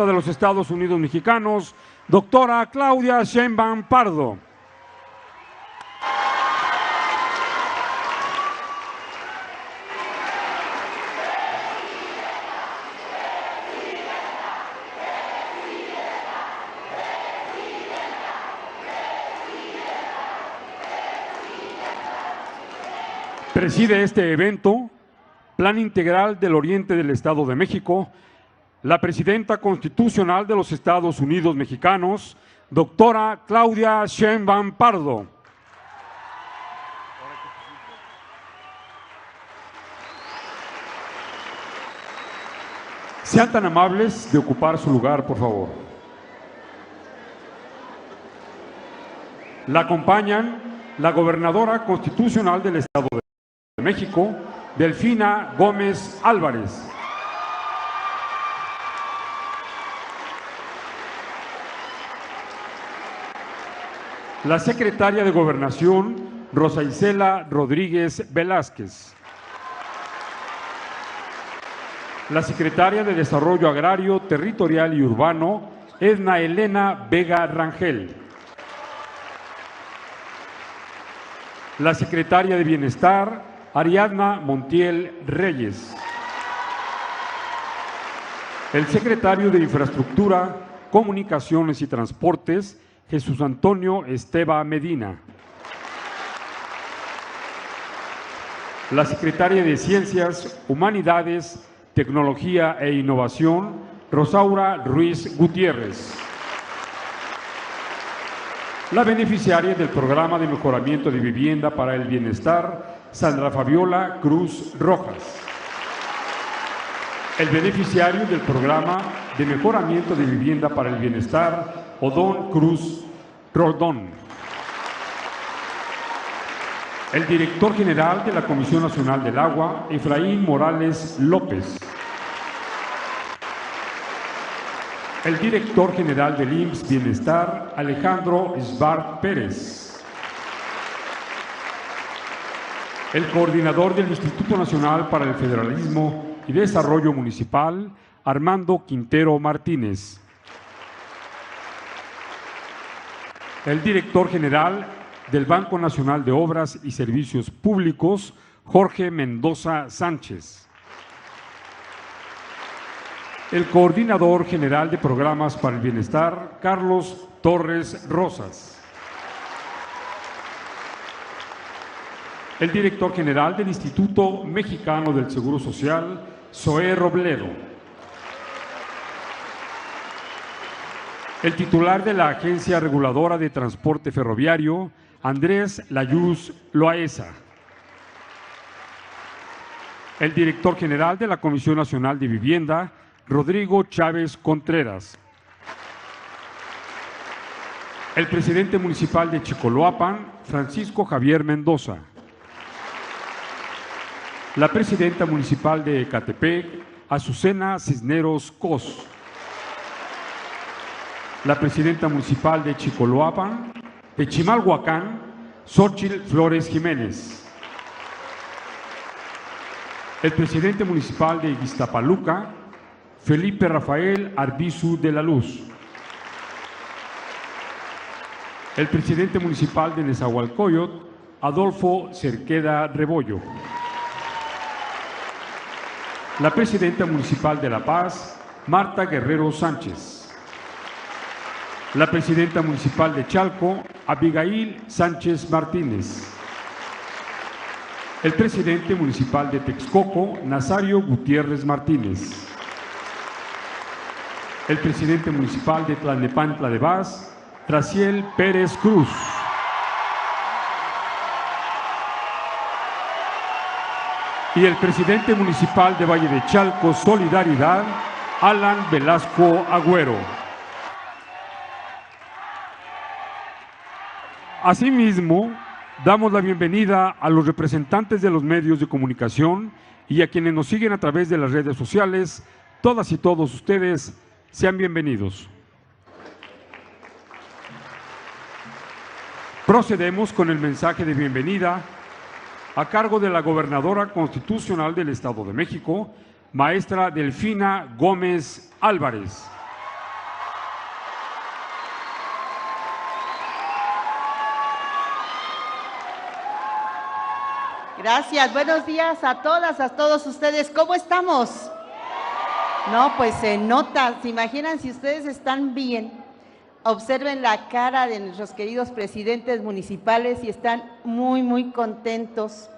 de los Estados Unidos Mexicanos, doctora Claudia Sheinbaum Pardo. Preside este evento, Plan Integral del Oriente del Estado de México, la presidenta constitucional de los Estados Unidos Mexicanos, doctora Claudia Sheinbaum Pardo. Sean tan amables de ocupar su lugar, por favor. La acompañan la gobernadora constitucional del Estado de México, Delfina Gómez Álvarez. La secretaria de Gobernación, Rosa Isela Rodríguez Velázquez. La secretaria de Desarrollo Agrario, Territorial y Urbano, Edna Elena Vega Rangel. La secretaria de Bienestar, Ariadna Montiel Reyes. El secretario de Infraestructura, Comunicaciones y Transportes, Jesús Antonio Esteva Medina. La secretaria de Ciencias, Humanidades, Tecnología e Innovación, Rosaura Ruiz Gutiérrez. La beneficiaria del Programa de Mejoramiento de Vivienda para el Bienestar, Sandra Fabiola Cruz Rojas. El beneficiario del Programa de Mejoramiento de Vivienda para el Bienestar, Odón Cruz Rodón. El director general de la Comisión Nacional del Agua, Efraín Morales López. El director general del IMSS Bienestar, Alejandro Esbart Pérez. El coordinador del Instituto Nacional para el Federalismo y Desarrollo Municipal, Armando Quintero Martínez. El director general del Banco Nacional de Obras y Servicios Públicos, Jorge Mendoza Sánchez. El coordinador general de Programas para el Bienestar, Carlos Torres Rosas. El director general del Instituto Mexicano del Seguro Social, Zoé Robledo. El titular de la Agencia Reguladora de Transporte Ferroviario, Andrés Layuz Loaesa. El director general de la Comisión Nacional de Vivienda, Rodrigo Chávez Contreras. El presidente municipal de Chicoloapan, Francisco Javier Mendoza. La presidenta municipal de Ecatepec, Azucena Cisneros Cos. La presidenta municipal de Chicoloapan, de Chimalhuacán, Xóchitl Flores Jiménez. El presidente municipal de Iztapaluca, Felipe Rafael Arbizu de la Luz. El presidente municipal de Nezahualcóyotl, Adolfo Cerqueda Rebollo. La presidenta municipal de La Paz, Marta Guerrero Sánchez. La presidenta municipal de Chalco, Abigail Sánchez Martínez. El presidente municipal de Texcoco, Nazario Gutiérrez Martínez. El presidente municipal de Tlalnepantla de Vaz, Traciel Pérez Cruz. Y el presidente municipal de Valle de Chalco, Solidaridad, Alan Velasco Agüero. Asimismo, damos la bienvenida a los representantes de los medios de comunicación y a quienes nos siguen a través de las redes sociales. Todas y todos ustedes, sean bienvenidos. Procedemos con el mensaje de bienvenida a cargo de la gobernadora constitucional del Estado de México, maestra Delfina Gómez Álvarez. Gracias, buenos días a todas, a todos ustedes. ¿Cómo estamos? No, pues se nota, se imaginan si ustedes están bien. Observen la cara de nuestros queridos presidentes municipales y están muy, muy contentos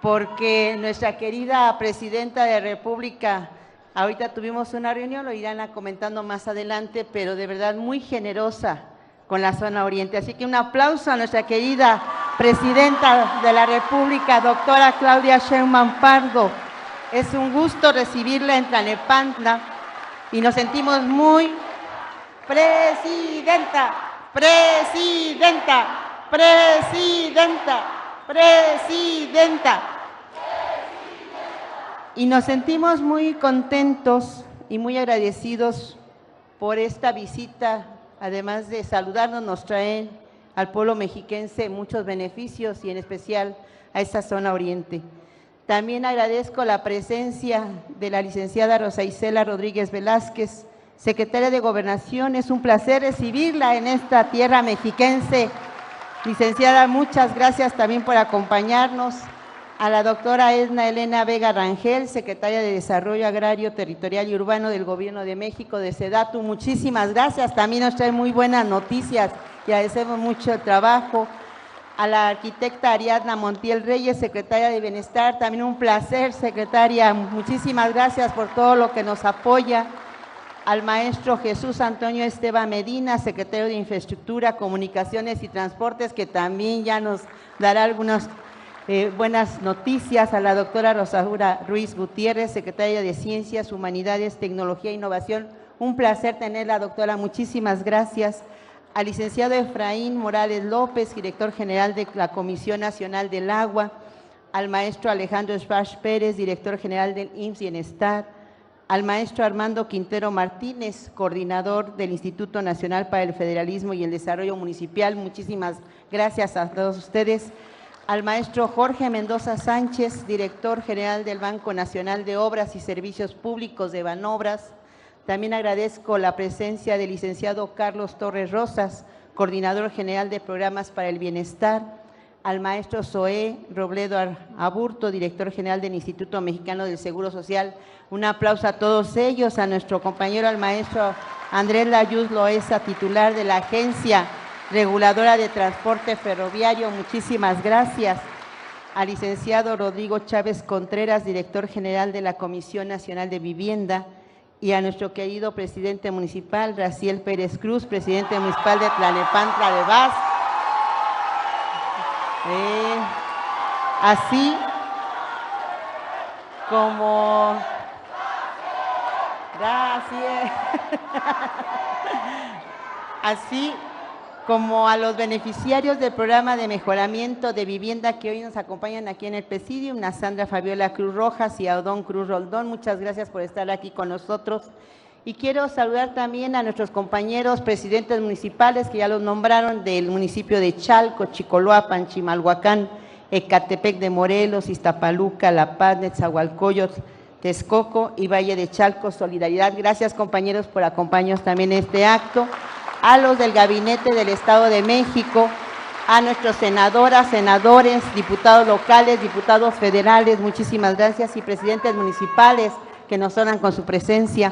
porque nuestra querida presidenta de la República, ahorita tuvimos una reunión, lo irán comentando más adelante, pero de verdad muy generosa con la zona oriente. Así que un aplauso a nuestra querida presidenta de la República, doctora Claudia Sheinbaum Pardo. Es un gusto recibirla en Tlalnepantla y nos sentimos muy presidenta, presidenta, presidenta, presidenta. Y nos sentimos muy contentos y muy agradecidos por esta visita. Además de saludarnos, nos traen al pueblo mexiquense muchos beneficios y en especial a esta zona oriente. También agradezco la presencia de la licenciada Rosa Isela Rodríguez Velázquez, secretaria de Gobernación. Es un placer recibirla en esta tierra mexiquense. Licenciada, muchas gracias también por acompañarnos. A la doctora Edna Elena Vega Rangel, secretaria de Desarrollo Agrario, Territorial y Urbano del Gobierno de México, de SEDATU, muchísimas gracias. También nos trae muy buenas noticias y agradecemos mucho el trabajo. A la arquitecta Ariadna Montiel Reyes, secretaria de Bienestar, también un placer, secretaria, muchísimas gracias por todo lo que nos apoya. Al maestro Jesús Antonio Esteban Medina, secretario de Infraestructura, Comunicaciones y Transportes, que también ya nos dará algunas buenas noticias. A la doctora Rosaura Ruiz Gutiérrez, secretaria de Ciencias, Humanidades, Tecnología e Innovación. Un placer tenerla, doctora, muchísimas gracias. Al licenciado Efraín Morales López, director general de la Comisión Nacional del Agua. Al maestro Alejandro Schwarz Pérez, director general del IMSS Bienestar. Al maestro Armando Quintero Martínez, coordinador del Instituto Nacional para el Federalismo y el Desarrollo Municipal. Muchísimas gracias a todos ustedes. Al maestro Jorge Mendoza Sánchez, director general del Banco Nacional de Obras y Servicios Públicos de Banobras. También agradezco la presencia del licenciado Carlos Torres Rosas, coordinador general de Programas para el Bienestar. Al maestro Zoé Robledo Aburto, director general del Instituto Mexicano del Seguro Social. Un aplauso a todos ellos, a nuestro compañero, al maestro Andrés Layuz Loesa, titular de la Agencia Reguladora de Transporte Ferroviario, muchísimas gracias. Al licenciado Rodrigo Chávez Contreras, director general de la Comisión Nacional de Vivienda, y a nuestro querido presidente municipal, Raciel Pérez Cruz, presidente municipal de Tlalnepantla de Vaz. Así como… Gracias. Así como a los beneficiarios del programa de mejoramiento de vivienda que hoy nos acompañan aquí en el Presidium, a Sandra Fabiola Cruz Rojas y a Odón Cruz Roldón. Muchas gracias por estar aquí con nosotros. Y quiero saludar también a nuestros compañeros presidentes municipales que ya los nombraron, del municipio de Chalco, Chicoloapan, Chimalhuacán, Ecatepec de Morelos, Iztapaluca, La Paz, Netzahualcóyotl, Texcoco y Valle de Chalco. Solidaridad. Gracias, compañeros, por acompañarnos también en este acto. A los del Gabinete del Estado de México, a nuestros senadoras, senadores, diputados locales, diputados federales, muchísimas gracias, y presidentes municipales que nos honran con su presencia,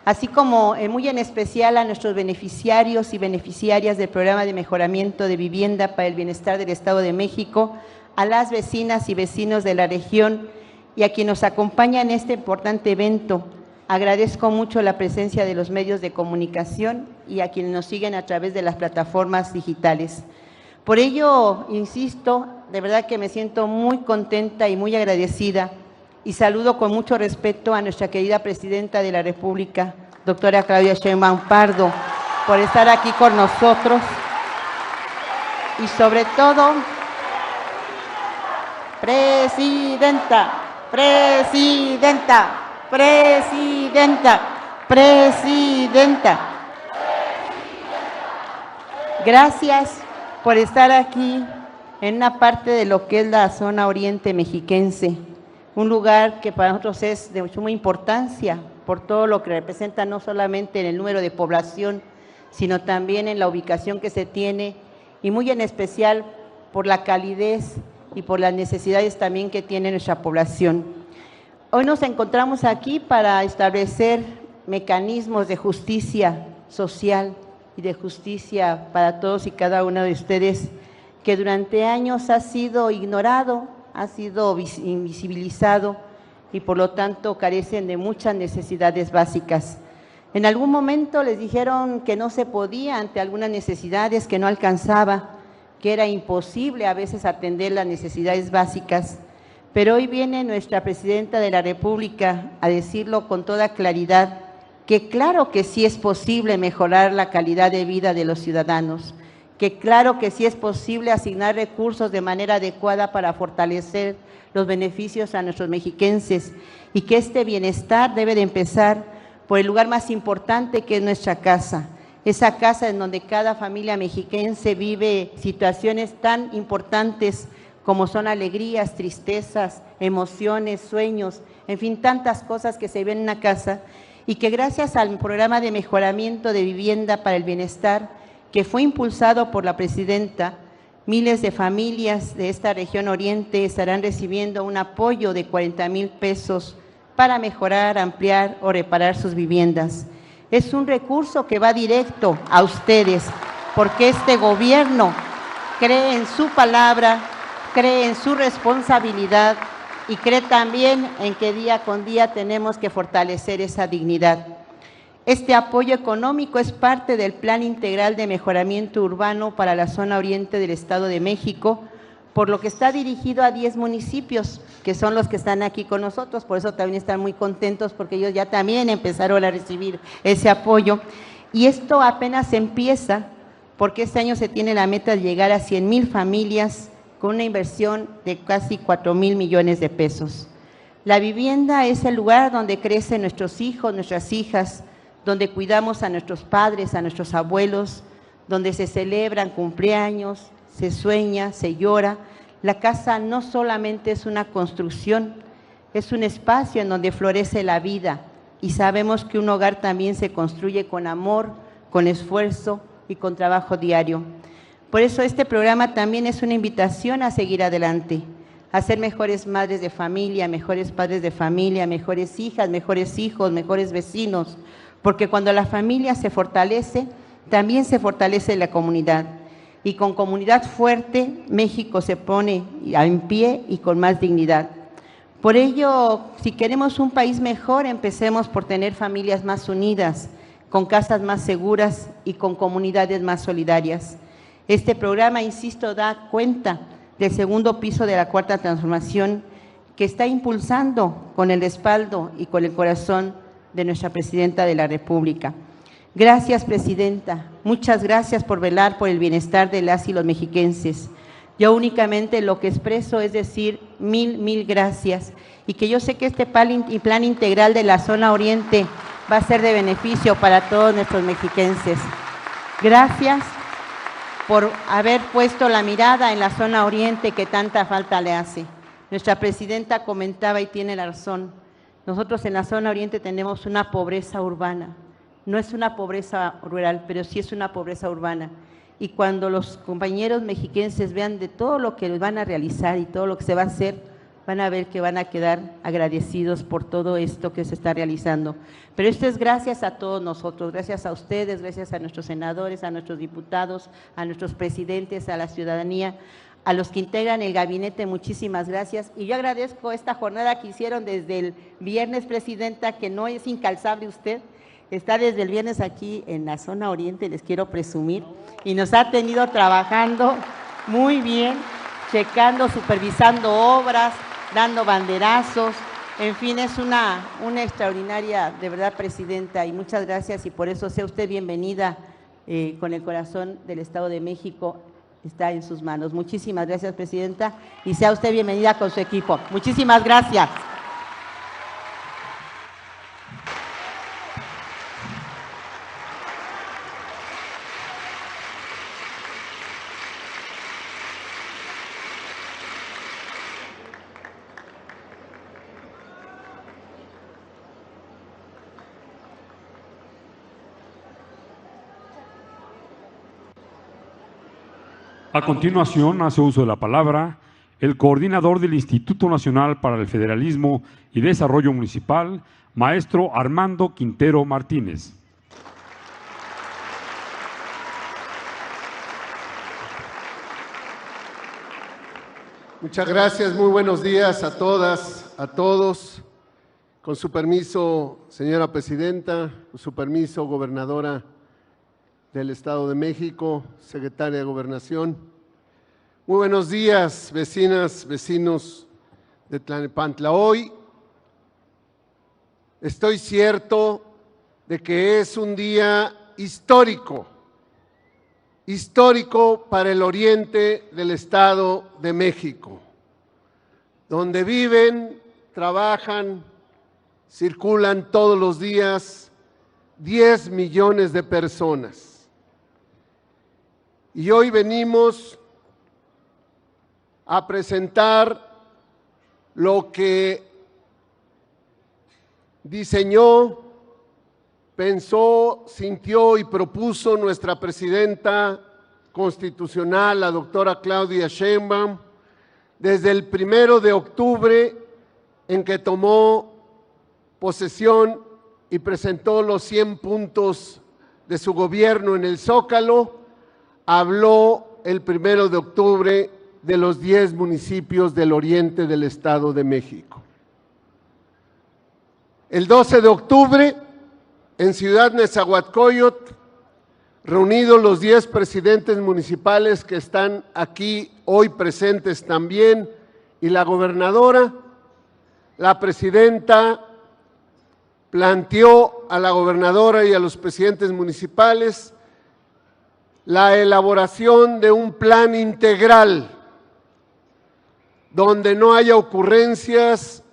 así como muy en especial a nuestros beneficiarios y beneficiarias del Programa de Mejoramiento de Vivienda para el Bienestar del Estado de México, a las vecinas y vecinos de la región y a quienes nos acompañan en este importante evento. Agradezco mucho la presencia de los medios de comunicación y a quienes nos siguen a través de las plataformas digitales. Por ello, insisto, de verdad que me siento muy contenta y muy agradecida y saludo con mucho respeto a nuestra querida presidenta de la República, doctora Claudia Sheinbaum Pardo, por estar aquí con nosotros y sobre todo, presidenta, presidenta, presidenta, presidenta. Gracias por estar aquí en una parte de lo que es la zona oriente mexiquense, un lugar que para nosotros es de suma importancia por todo lo que representa, no solamente en el número de población, sino también en la ubicación que se tiene y muy en especial por la calidez y por las necesidades también que tiene nuestra población. Hoy nos encontramos aquí para establecer mecanismos de justicia social y de justicia para todos y cada uno de ustedes que durante años ha sido ignorado, ha sido invisibilizado y por lo tanto carecen de muchas necesidades básicas. En algún momento les dijeron que no se podía ante algunas necesidades, que no alcanzaba, que era imposible a veces atender las necesidades básicas, pero hoy viene nuestra Presidenta de la República a decirlo con toda claridad, que claro que sí es posible mejorar la calidad de vida de los ciudadanos, que claro que sí es posible asignar recursos de manera adecuada para fortalecer los beneficios a nuestros mexiquenses y que este bienestar debe de empezar por el lugar más importante que es nuestra casa, esa casa en donde cada familia mexiquense vive situaciones tan importantes como son alegrías, tristezas, emociones, sueños, en fin, tantas cosas que se ven en una casa y que gracias al programa de mejoramiento de vivienda para el bienestar que fue impulsado por la Presidenta, miles de familias de esta región oriente estarán recibiendo un apoyo de 40,000 pesos para mejorar, ampliar o reparar sus viviendas. Es un recurso que va directo a ustedes, porque este gobierno cree en su palabra, cree en su responsabilidad y cree también en que día con día tenemos que fortalecer esa dignidad. Este apoyo económico es parte del Plan Integral de Mejoramiento Urbano para la zona oriente del Estado de México, por lo que está dirigido a 10 municipios, que son los que están aquí con nosotros, por eso también están muy contentos, porque ellos ya también empezaron a recibir ese apoyo. Y esto apenas empieza, porque este año se tiene la meta de llegar a 100,000 familias con una inversión de casi 4,000 millones de pesos. La vivienda es el lugar donde crecen nuestros hijos, nuestras hijas, donde cuidamos a nuestros padres, a nuestros abuelos, donde se celebran cumpleaños, se sueña, se llora. La casa no solamente es una construcción, es un espacio en donde florece la vida y sabemos que un hogar también se construye con amor, con esfuerzo y con trabajo diario. Por eso este programa también es una invitación a seguir adelante, a ser mejores madres de familia, mejores padres de familia, mejores hijas, mejores hijos, mejores vecinos, porque cuando la familia se fortalece, también se fortalece la comunidad. Y con comunidad fuerte, México se pone en pie y con más dignidad. Por ello, si queremos un país mejor, empecemos por tener familias más unidas, con casas más seguras y con comunidades más solidarias. Este programa, insisto, da cuenta del segundo piso de la Cuarta Transformación que está impulsando con el respaldo y con el corazón de nuestra Presidenta de la República. Gracias, Presidenta. Muchas gracias por velar por el bienestar de las y los mexiquenses. Yo únicamente lo que expreso es decir mil gracias y que yo sé que este plan integral de la zona oriente va a ser de beneficio para todos nuestros mexiquenses. Gracias por haber puesto la mirada en la zona oriente que tanta falta le hace. Nuestra Presidenta comentaba y tiene la razón. Nosotros en la zona oriente tenemos una pobreza urbana. No es una pobreza rural, pero sí es una pobreza urbana. Y cuando los compañeros mexiquenses vean de todo lo que van a realizar y todo lo que se va a hacer, van a ver que van a quedar agradecidos por todo esto que se está realizando. Pero esto es gracias a todos nosotros, gracias a ustedes, gracias a nuestros senadores, a nuestros diputados, a nuestros presidentes, a la ciudadanía, a los que integran el gabinete, muchísimas gracias. Y yo agradezco esta jornada que hicieron desde el viernes, Presidenta, que no es incalzable usted, está desde el viernes aquí en la zona oriente, les quiero presumir, y nos ha tenido trabajando muy bien, checando, supervisando obras, dando banderazos, en fin, es una extraordinaria, de verdad, Presidenta, y muchas gracias, y por eso sea usted bienvenida con el corazón del Estado de México, está en sus manos. Muchísimas gracias, Presidenta, y sea usted bienvenida con su equipo. Muchísimas gracias. A continuación, hace uso de la palabra el coordinador del Instituto Nacional para el Federalismo y Desarrollo Municipal, maestro Armando Quintero Martínez. Muchas gracias, muy buenos días a todas, a todos. Con su permiso, señora presidenta, con su permiso, gobernadora del Estado de México, secretaria de Gobernación. Muy buenos días, vecinas, vecinos de Tlalnepantla. Hoy estoy cierto de que es un día histórico para el oriente del Estado de México, donde viven, trabajan, circulan todos los días 10 millones de personas. Y hoy venimos a presentar lo que diseñó, pensó, sintió y propuso nuestra presidenta constitucional, la doctora Claudia Sheinbaum, desde el 1 de octubre en que tomó posesión y presentó los 100 puntos de su gobierno en el Zócalo. Habló el 1 de octubre de los 10 municipios del oriente del Estado de México. El 12 de octubre, en Ciudad Nezahualcóyotl, reunidos los 10 presidentes municipales que están aquí hoy presentes también, y la gobernadora, la presidenta planteó a la gobernadora y a los presidentes municipales la elaboración de un plan integral donde no haya ocurrencias,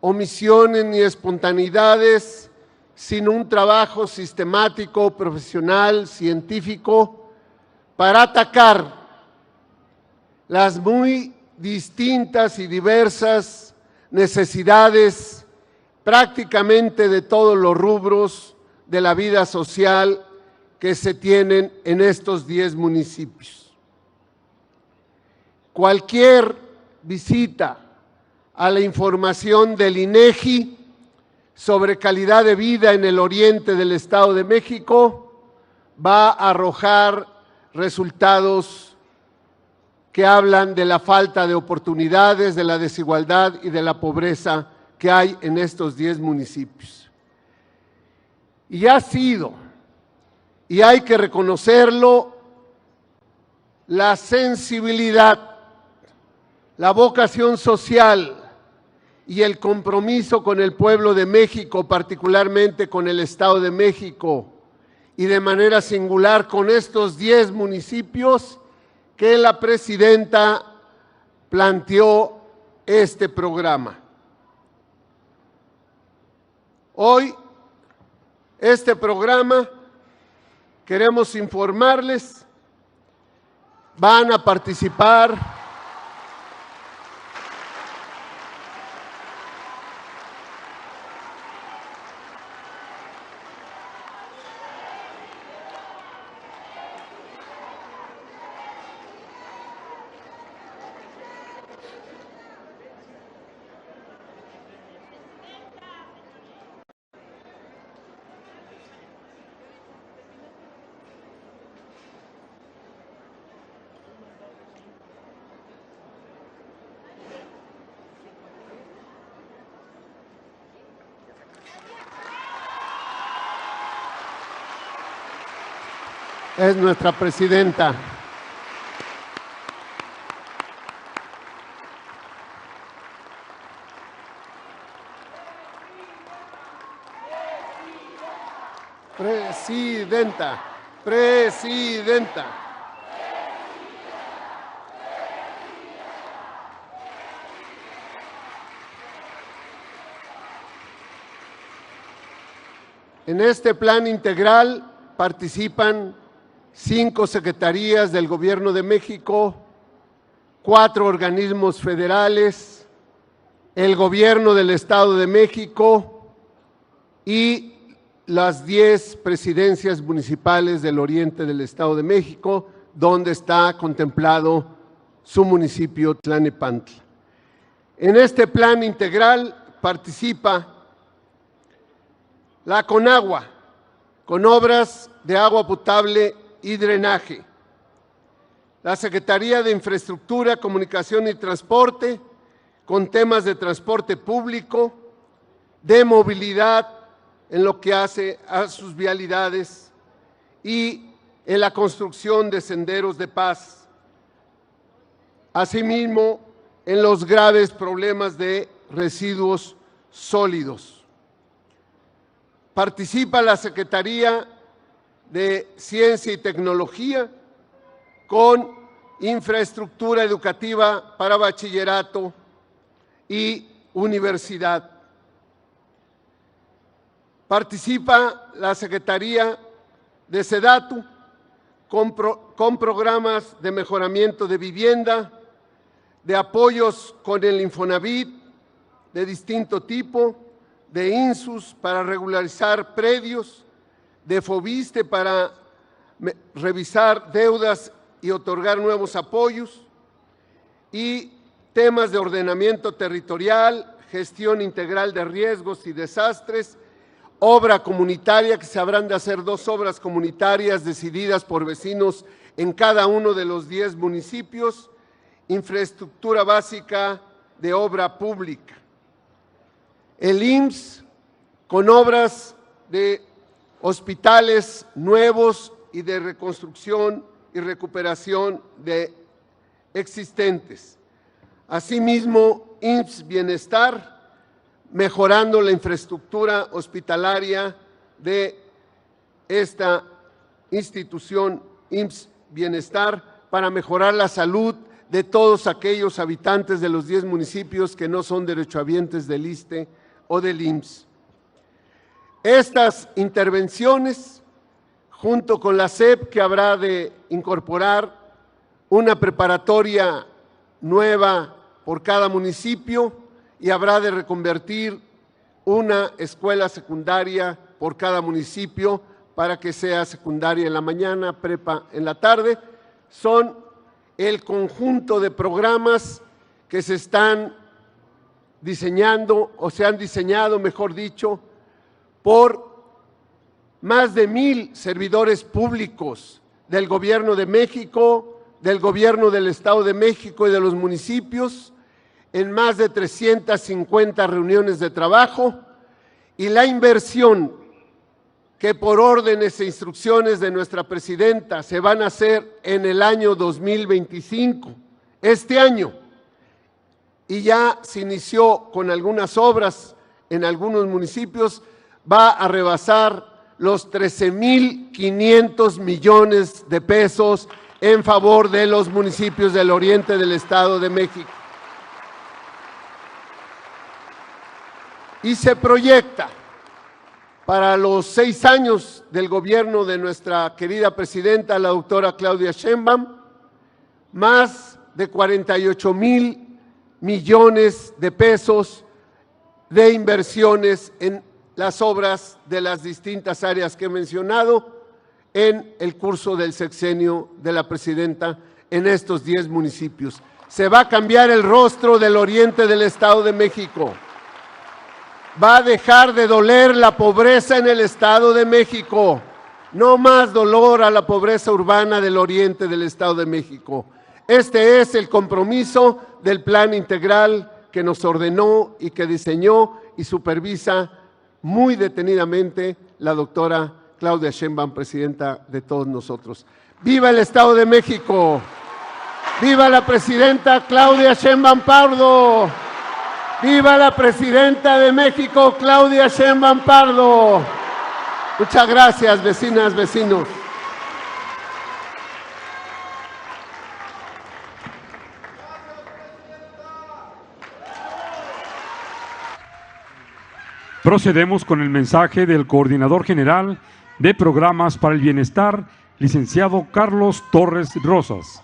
omisiones ni espontaneidades, sino un trabajo sistemático, profesional, científico, para atacar las muy distintas y diversas necesidades prácticamente de todos los rubros de la vida social que se tienen en estos 10 municipios. Cualquier visita a la información del INEGI sobre calidad de vida en el oriente del Estado de México va a arrojar resultados que hablan de la falta de oportunidades, de la desigualdad y de la pobreza que hay en estos 10 municipios. Y ha sido, y hay que reconocerlo, la sensibilidad, la vocación social y el compromiso con el pueblo de México, particularmente con el Estado de México, y de manera singular con estos 10 municipios, que la presidenta planteó este programa. Hoy, este programa, queremos informarles, van a participar es nuestra presidenta. Presidenta. En este plan integral participan 5 secretarías del Gobierno de México, 4 organismos federales, el Gobierno del Estado de México y las 10 presidencias municipales del oriente del Estado de México, donde está contemplado su municipio Tlalnepantla. En este plan integral participa la Conagua, con obras de agua potable y drenaje, la Secretaría de Infraestructura, Comunicación y Transporte, con temas de transporte público, de movilidad en lo que hace a sus vialidades y en la construcción de senderos de paz. Asimismo, en los graves problemas de residuos sólidos. Participa la Secretaría de Ciencia y Tecnología con infraestructura educativa para bachillerato y universidad. Participa la Secretaría de SEDATU con programas de mejoramiento de vivienda, de apoyos con el Infonavit de distinto tipo, de INSUS para regularizar predios, de FOBISTE para revisar deudas y otorgar nuevos apoyos, y temas de ordenamiento territorial, gestión integral de riesgos y desastres, obra comunitaria, que se habrán de hacer 2 obras comunitarias decididas por vecinos en cada uno de los 10 municipios, infraestructura básica de obra pública. El IMSS con obras de hospitales nuevos y de reconstrucción y recuperación de existentes. Asimismo, IMSS Bienestar, mejorando la infraestructura hospitalaria de esta institución IMSS Bienestar para mejorar la salud de todos aquellos habitantes de los 10 municipios que no son derechohabientes del ISSSTE o del IMSS. Estas intervenciones, junto con la SEP, que habrá de incorporar una preparatoria nueva por cada municipio y habrá de reconvertir una escuela secundaria por cada municipio para que sea secundaria en la mañana, prepa en la tarde, son el conjunto de programas que se están diseñando o se han diseñado, mejor dicho, por más de 1,000 servidores públicos del Gobierno de México, del Gobierno del Estado de México y de los municipios, en más de 350 reuniones de trabajo, y la inversión que por órdenes e instrucciones de nuestra presidenta se van a hacer en el año 2025, este año, y ya se inició con algunas obras en algunos municipios, va a rebasar los 13,500 millones de pesos en favor de los municipios del oriente del Estado de México. Y se proyecta para los 6 años del gobierno de nuestra querida presidenta, la doctora Claudia Sheinbaum, más de 48,000 millones de pesos de inversiones en las obras de las distintas áreas que he mencionado en el curso del sexenio de la presidenta en estos 10 municipios. Se va a cambiar el rostro del oriente del Estado de México. Va a dejar de doler la pobreza en el Estado de México. No más dolor a la pobreza urbana del oriente del Estado de México. Este es el compromiso del plan integral que nos ordenó y que diseñó y supervisa muy detenidamente la doctora Claudia Sheinbaum, presidenta de todos nosotros. ¡Viva el Estado de México! ¡Viva la presidenta Claudia Sheinbaum Pardo! ¡Viva la presidenta de México, Claudia Sheinbaum Pardo! Muchas gracias, vecinas, vecinos. Procedemos con el mensaje del Coordinador General de Programas para el Bienestar, licenciado Carlos Torres Rosas.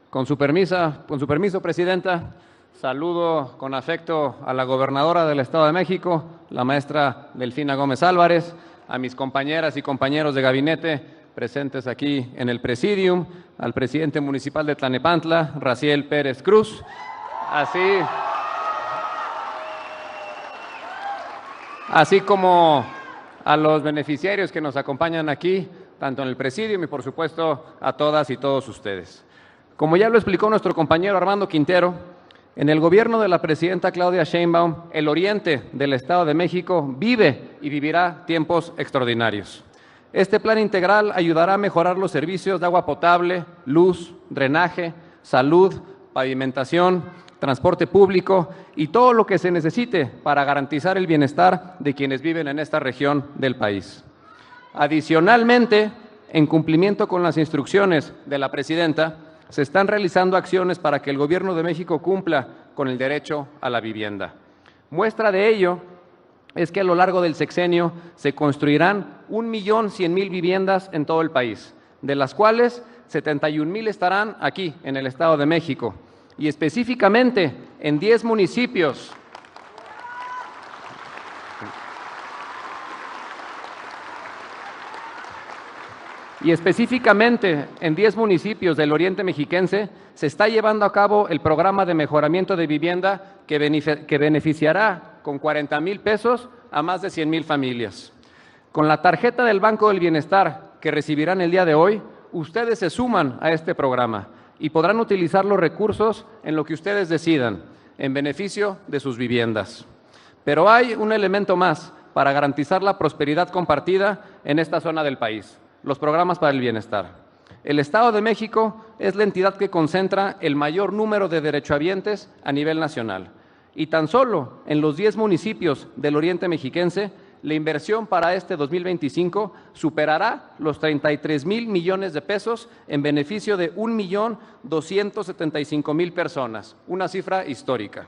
Con su permiso, Presidenta, saludo con afecto a la gobernadora del Estado de México, la maestra Delfina Gómez Álvarez, a mis compañeras y compañeros de gabinete presentes aquí en el Presidium, al presidente municipal de Tlalnepantla, Raciel Pérez Cruz, así como a los beneficiarios que nos acompañan aquí, tanto en el Presidium y por supuesto a todas y todos ustedes. Como ya lo explicó nuestro compañero Armando Quintero, en el gobierno de la presidenta Claudia Sheinbaum, el oriente del Estado de México vive y vivirá tiempos extraordinarios. Este plan integral ayudará a mejorar los servicios de agua potable, luz, drenaje, salud, pavimentación, transporte público y todo lo que se necesite para garantizar el bienestar de quienes viven en esta región del país. Adicionalmente, en cumplimiento con las instrucciones de la presidenta, se están realizando acciones para que el Gobierno de México cumpla con el derecho a la vivienda. Muestra de ello es que a lo largo del sexenio se construirán 1.100.000 viviendas en todo el país, de las cuales 71.000 estarán aquí en el Estado de México y específicamente en 10 municipios. Y específicamente en 10 municipios del oriente mexiquense se está llevando a cabo el programa de mejoramiento de vivienda que beneficiará con 40,000 pesos a más de 100,000 familias. Con la tarjeta del Banco del Bienestar que recibirán el día de hoy, ustedes se suman a este programa y podrán utilizar los recursos en lo que ustedes decidan, en beneficio de sus viviendas. Pero hay un elemento más para garantizar la prosperidad compartida en esta zona del país: los programas para el bienestar. El Estado de México es la entidad que concentra el mayor número de derechohabientes a nivel nacional. Y tan solo en los 10 municipios del oriente mexiquense, la inversión para este 2025 superará los 33,000 millones de pesos en beneficio de 1,275,000 personas, una cifra histórica.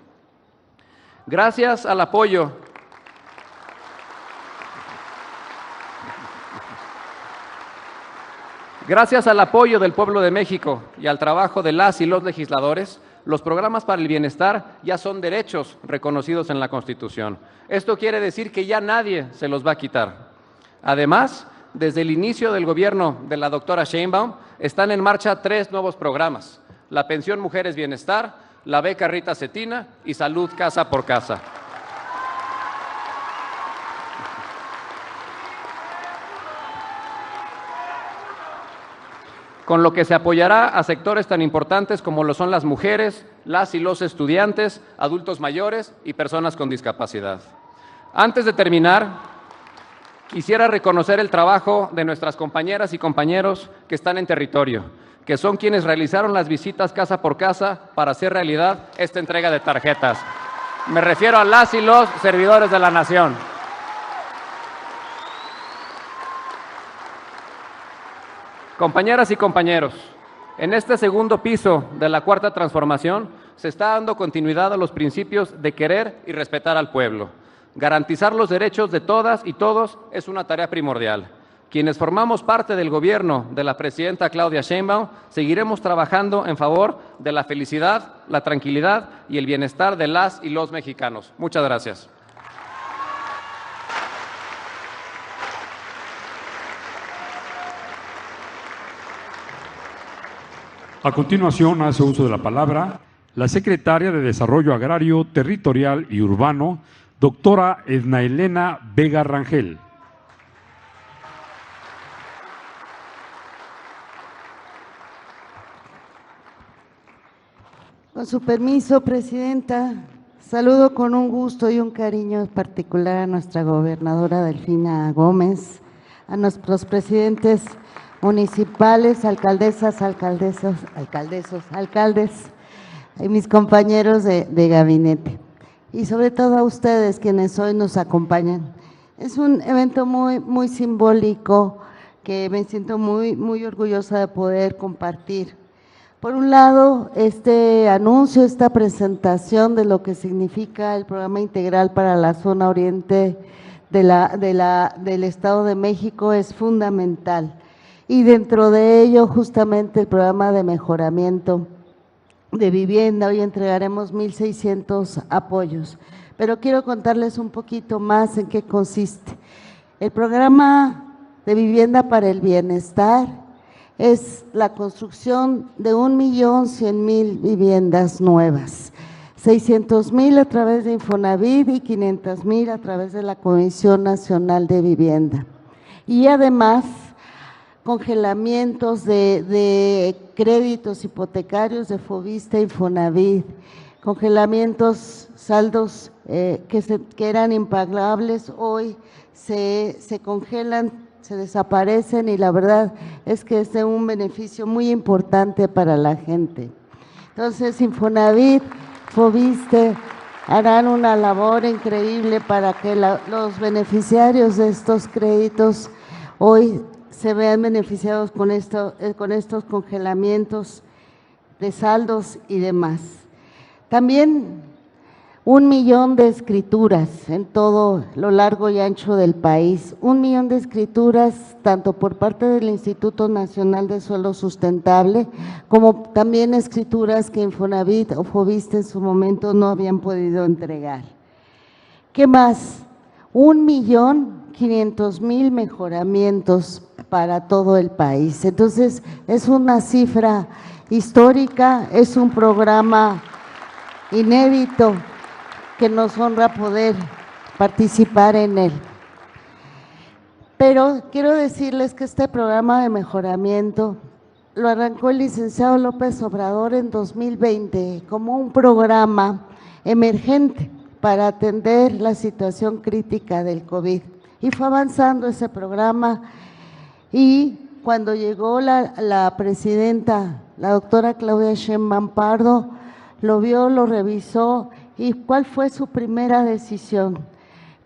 Gracias al apoyo del pueblo de México y al trabajo de las y los legisladores, los programas para el bienestar ya son derechos reconocidos en la Constitución. Esto quiere decir que ya nadie se los va a quitar. Además, desde el inicio del gobierno de la doctora Sheinbaum, están en marcha 3 nuevos programas: la Pensión Mujeres Bienestar, la Beca Rita Cetina y Salud Casa por Casa. Con lo que se apoyará a sectores tan importantes como lo son las mujeres, las y los estudiantes, adultos mayores y personas con discapacidad. Antes de terminar, quisiera reconocer el trabajo de nuestras compañeras y compañeros que están en territorio, que son quienes realizaron las visitas casa por casa para hacer realidad esta entrega de tarjetas. Me refiero a las y los servidores de la nación. Compañeras y compañeros, en este segundo piso de la Cuarta Transformación se está dando continuidad a los principios de querer y respetar al pueblo. Garantizar los derechos de todas y todos es una tarea primordial. Quienes formamos parte del gobierno de la presidenta Claudia Sheinbaum seguiremos trabajando en favor de la felicidad, la tranquilidad y el bienestar de las y los mexicanos. Muchas gracias. A continuación, hace uso de la palabra la secretaria de Desarrollo Agrario, Territorial y Urbano, doctora Edna Elena Vega Rangel. Con su permiso, presidenta, saludo con un gusto y un cariño particular a nuestra gobernadora Delfina Gómez, a nuestros presidentes municipales, alcaldes, y mis compañeros de gabinete, y sobre todo a ustedes quienes hoy nos acompañan. Es un evento muy simbólico que me siento muy orgullosa de poder compartir. Por un lado, este anuncio, esta presentación de lo que significa el programa integral para la zona oriente del Estado de México es fundamental. Y dentro de ello, justamente el programa de mejoramiento de vivienda, hoy entregaremos 1,600 apoyos. Pero quiero contarles un poquito más en qué consiste. El programa de vivienda para el bienestar es la construcción de 1.100.000 viviendas nuevas, 600.000 a través de Infonavit y 500.000 a través de la Comisión Nacional de Vivienda. Y además, congelamientos de créditos hipotecarios de Foviste e Infonavit, congelamientos, saldos que eran impagables, hoy se congelan, se desaparecen y la verdad es que es de un beneficio muy importante para la gente. Entonces, Infonavit, Foviste harán una labor increíble para que los beneficiarios de estos créditos hoy se vean beneficiados con estos congelamientos de saldos y demás. También 1 millón de escrituras en todo lo largo y ancho del país, 1 millón de escrituras tanto por parte del Instituto Nacional de Suelo Sustentable, como también escrituras que Infonavit o Foviste en su momento no habían podido entregar. ¿Qué más? 1.500.000 mejoramientos para todo el país. Entonces, es una cifra histórica, es un programa inédito que nos honra poder participar en él. Pero quiero decirles que este programa de mejoramiento lo arrancó el licenciado López Obrador en 2020 como un programa emergente para atender la situación crítica del COVID. Y fue avanzando ese programa y cuando llegó la presidenta, la doctora Claudia Sheinbaum Pardo, lo vio, lo revisó. ¿Y cuál fue su primera decisión?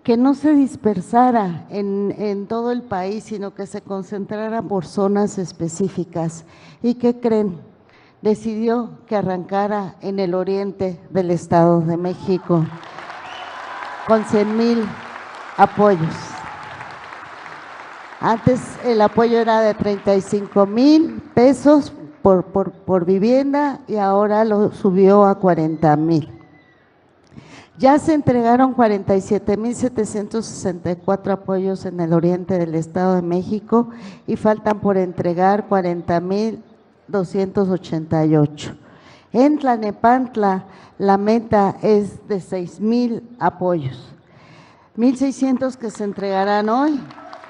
Que no se dispersara en todo el país, sino que se concentrara por zonas específicas. ¿Y qué creen? Decidió que arrancara en el oriente del Estado de México, con 100,000 apoyos. Antes el apoyo era de 35,000 pesos por vivienda y ahora lo subió a 40,000. Ya se entregaron 47,764 apoyos en el oriente del Estado de México y faltan por entregar 40,288. En Tlalnepantla la meta es de 6,000 apoyos, 1,600 que se entregarán hoy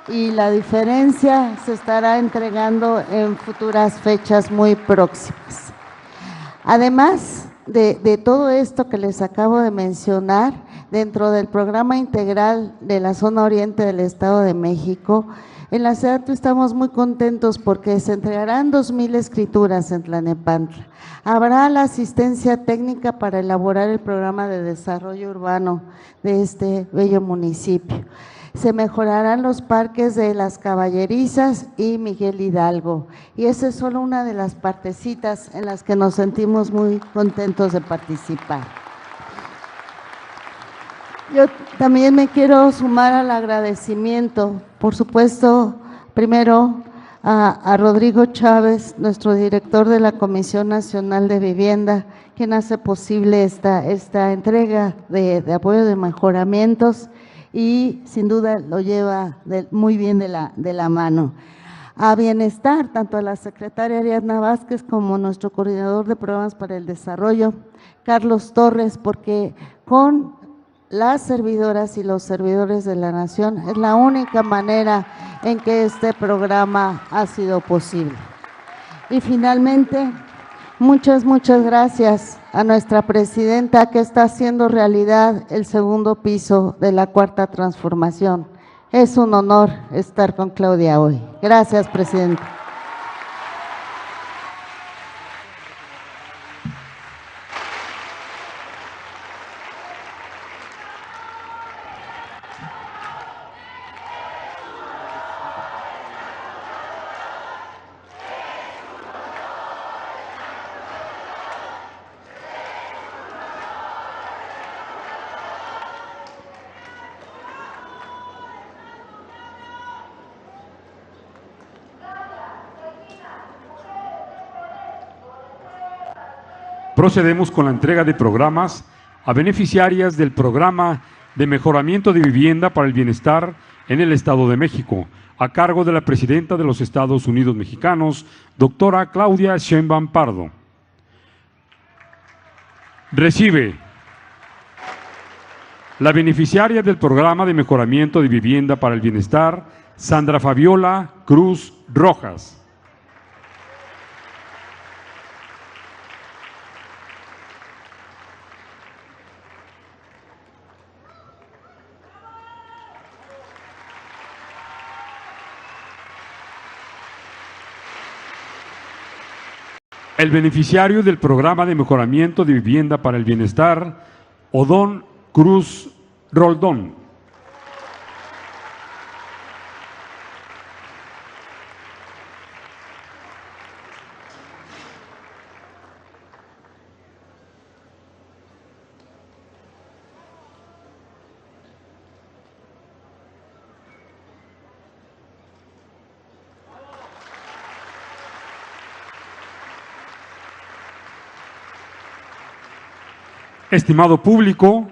y la diferencia se estará entregando en futuras fechas muy próximas. Además de todo esto que les acabo de mencionar, dentro del programa integral de la zona oriente del Estado de México, en la SEDATU estamos muy contentos porque se entregarán 2,000 escrituras en Tlalnepantla. Habrá la asistencia técnica para elaborar el programa de desarrollo urbano de este bello municipio. Se mejorarán los parques de Las Caballerizas y Miguel Hidalgo. Y esa es solo una de las partecitas en las que nos sentimos muy contentos de participar. Yo también me quiero sumar al agradecimiento, por supuesto, primero a Rodrigo Chávez, nuestro director de la Comisión Nacional de Vivienda, quien hace posible esta entrega de apoyo de mejoramientos, y sin duda lo lleva muy bien de la mano. A Bienestar, tanto a la secretaria Ariadna Vázquez como nuestro coordinador de programas para el desarrollo, Carlos Torres, porque con las servidoras y los servidores de la nación es la única manera en que este programa ha sido posible. Y finalmente, muchas gracias a nuestra presidenta que está haciendo realidad el segundo piso de la Cuarta Transformación. Es un honor estar con Claudia hoy. Gracias, presidenta. Procedemos con la entrega de programas a beneficiarias del programa de Mejoramiento de Vivienda para el Bienestar en el Estado de México, a cargo de la Presidenta de los Estados Unidos Mexicanos, doctora Claudia Sheinbaum Pardo. Recibe la beneficiaria del Programa de Mejoramiento de Vivienda para el Bienestar, Sandra Fabiola Cruz Rojas. El beneficiario del Programa de Mejoramiento de Vivienda para el Bienestar, Odón Cruz Roldón. Estimado público,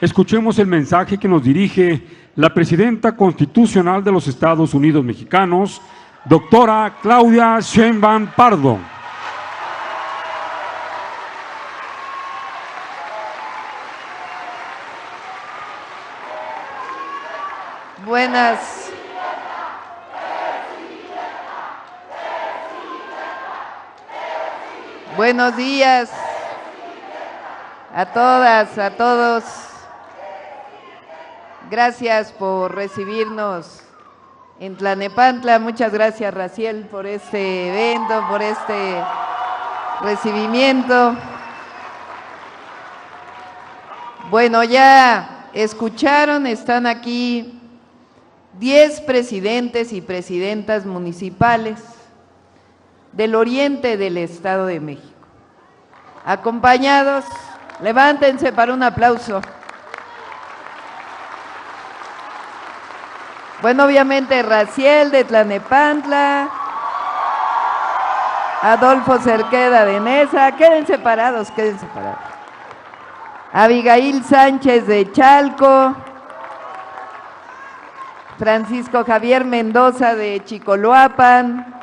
escuchemos el mensaje que nos dirige la Presidenta Constitucional de los Estados Unidos Mexicanos, doctora Claudia Sheinbaum Pardo. Buenos días a todas, a todos. Gracias por recibirnos en Tlalnepantla. Muchas gracias, Raciel, por este evento, por este recibimiento. Bueno, ya escucharon, están aquí 10 presidentes y presidentas municipales del oriente del Estado de México, acompañados, levántense para un aplauso. Bueno, obviamente Raciel de Tlalnepantla, Adolfo Cerqueda de Neza, quédense parados, quédense parados. Abigail Sánchez de Chalco, Francisco Javier Mendoza de Chicoloapan,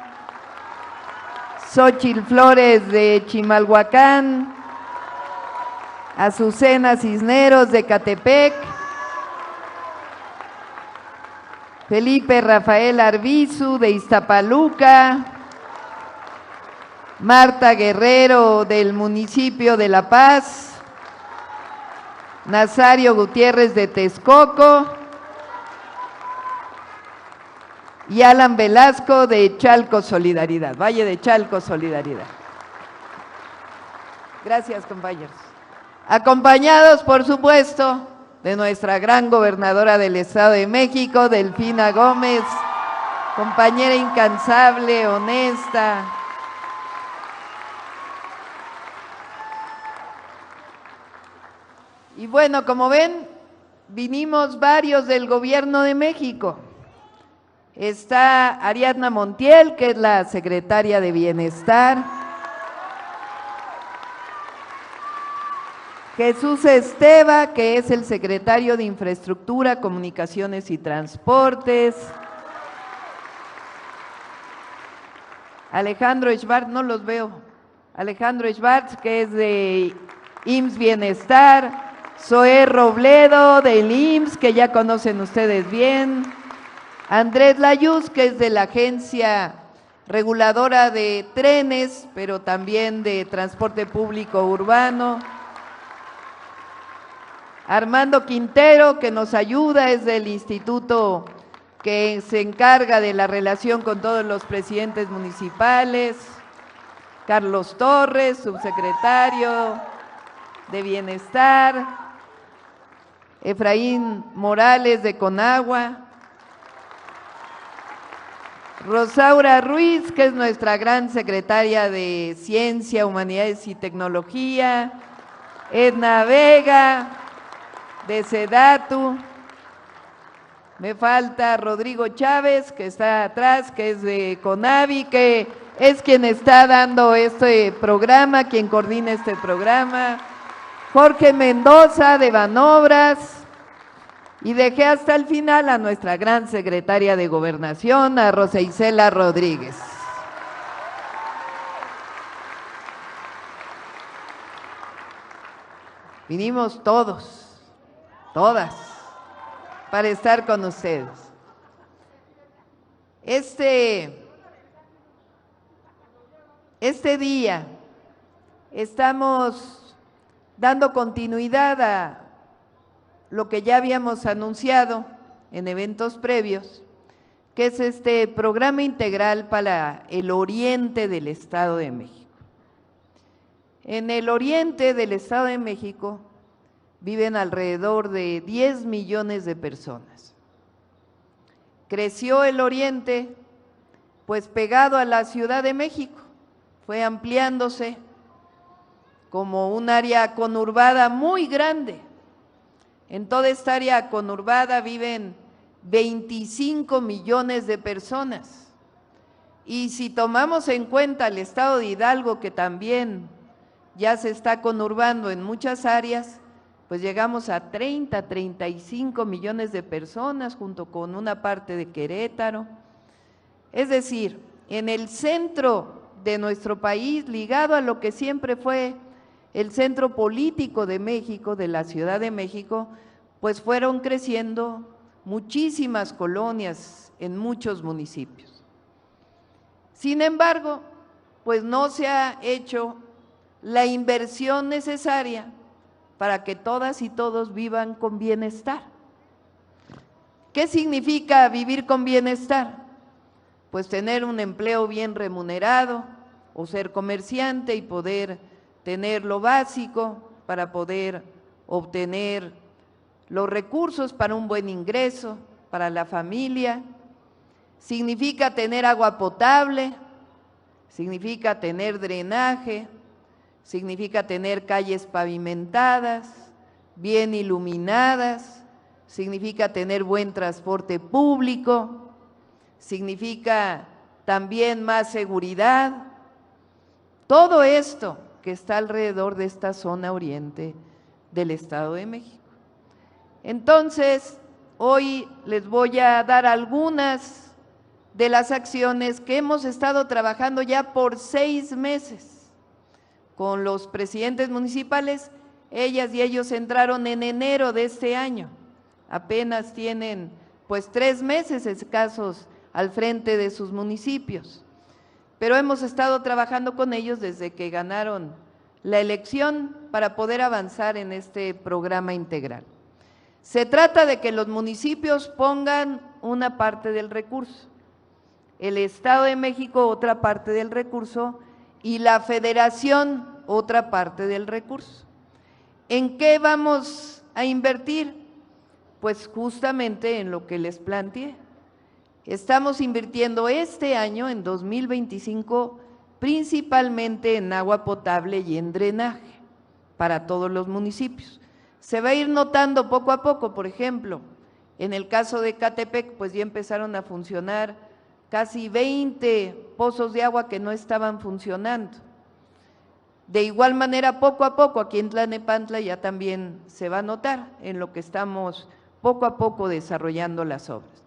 Xóchitl Flores de Chimalhuacán, Azucena Cisneros de Catepec, Felipe Rafael Arbizu de Iztapaluca, Marta Guerrero del municipio de La Paz, Nazario Gutiérrez de Texcoco y Alan Velasco de Chalco Solidaridad, Valle de Chalco Solidaridad. Gracias, compañeros. Acompañados, por supuesto, de nuestra gran gobernadora del Estado de México, Delfina Gómez, compañera incansable, honesta. Y bueno, como ven, vinimos varios del Gobierno de México. Está Ariadna Montiel, que es la secretaria de Bienestar. Jesús Esteva, que es el secretario de Infraestructura, Comunicaciones y Transportes. Alejandro Schwartz, no los veo. Alejandro Schwartz, que es de IMSS Bienestar. Zoé Robledo, del IMSS, que ya conocen ustedes bien. Andrés Layuz, que es de la Agencia Reguladora de Trenes, pero también de Transporte Público Urbano. Armando Quintero, que nos ayuda, es del instituto que se encarga de la relación con todos los presidentes municipales. Carlos Torres, subsecretario de Bienestar. Efraín Morales de Conagua. Rosaura Ruiz, que es nuestra gran secretaria de Ciencia, Humanidades y Tecnología. Edna Vega, de Sedatu. Me falta Rodrigo Chávez, que está atrás, que es de CONAVI, que es quien está dando este programa, quien coordina este programa. Jorge Mendoza, de Banobras. Y dejé hasta el final a nuestra gran secretaria de Gobernación, a Rosa Isela Rodríguez. Vinimos todos, todas, para estar con ustedes. Este día estamos dando continuidad a lo que ya habíamos anunciado en eventos previos, que es este programa integral para el oriente del Estado de México. En el oriente del Estado de México viven alrededor de 10 millones de personas. Creció el oriente, pues pegado a la Ciudad de México, fue ampliándose como un área conurbada muy grande. En toda esta área conurbada viven 25 millones de personas. Y si tomamos en cuenta el estado de Hidalgo, que también ya se está conurbando en muchas áreas, pues llegamos a 35 millones de personas, junto con una parte de Querétaro. Es decir, en el centro de nuestro país, ligado a lo que siempre fue el centro político de México, de la Ciudad de México, pues fueron creciendo muchísimas colonias en muchos municipios. Sin embargo, pues no se ha hecho la inversión necesaria para que todas y todos vivan con bienestar. ¿Qué significa vivir con bienestar? Pues tener un empleo bien remunerado o ser comerciante y poder tener lo básico para poder obtener los recursos para un buen ingreso, para la familia. Significa tener agua potable, significa tener drenaje, significa tener calles pavimentadas, bien iluminadas, significa tener buen transporte público, significa también más seguridad. Todo esto que está alrededor de esta zona oriente del Estado de México. Entonces, hoy les voy a dar algunas de las acciones que hemos estado trabajando ya por 6 meses con los presidentes municipales. Ellas y ellos entraron en enero de este año, apenas tienen pues 3 meses escasos al frente de sus municipios, pero hemos estado trabajando con ellos desde que ganaron la elección para poder avanzar en este programa integral. Se trata de que los municipios pongan una parte del recurso, el Estado de México otra parte del recurso y la Federación otra parte del recurso. ¿En qué vamos a invertir? Pues justamente en lo que les planteé. Estamos invirtiendo este año, en 2025, principalmente en agua potable y en drenaje para todos los municipios. Se va a ir notando poco a poco, por ejemplo, en el caso de Ecatepec, pues ya empezaron a funcionar casi 20 pozos de agua que no estaban funcionando. De igual manera, poco a poco, aquí en Tlalnepantla ya también se va a notar en lo que estamos poco a poco desarrollando las obras.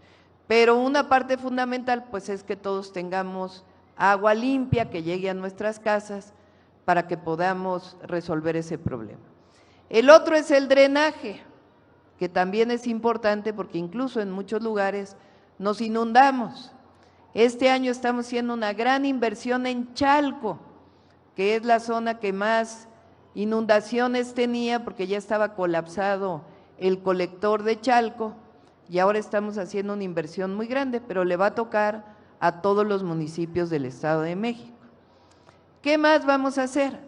Pero una parte fundamental, pues es que todos tengamos agua limpia que llegue a nuestras casas para que podamos resolver ese problema. El otro es el drenaje, que también es importante porque incluso en muchos lugares nos inundamos. Este año estamos haciendo una gran inversión en Chalco, que es la zona que más inundaciones tenía porque ya estaba colapsado el colector de Chalco, y ahora estamos haciendo una inversión muy grande, pero le va a tocar a todos los municipios del Estado de México. ¿Qué más vamos a hacer?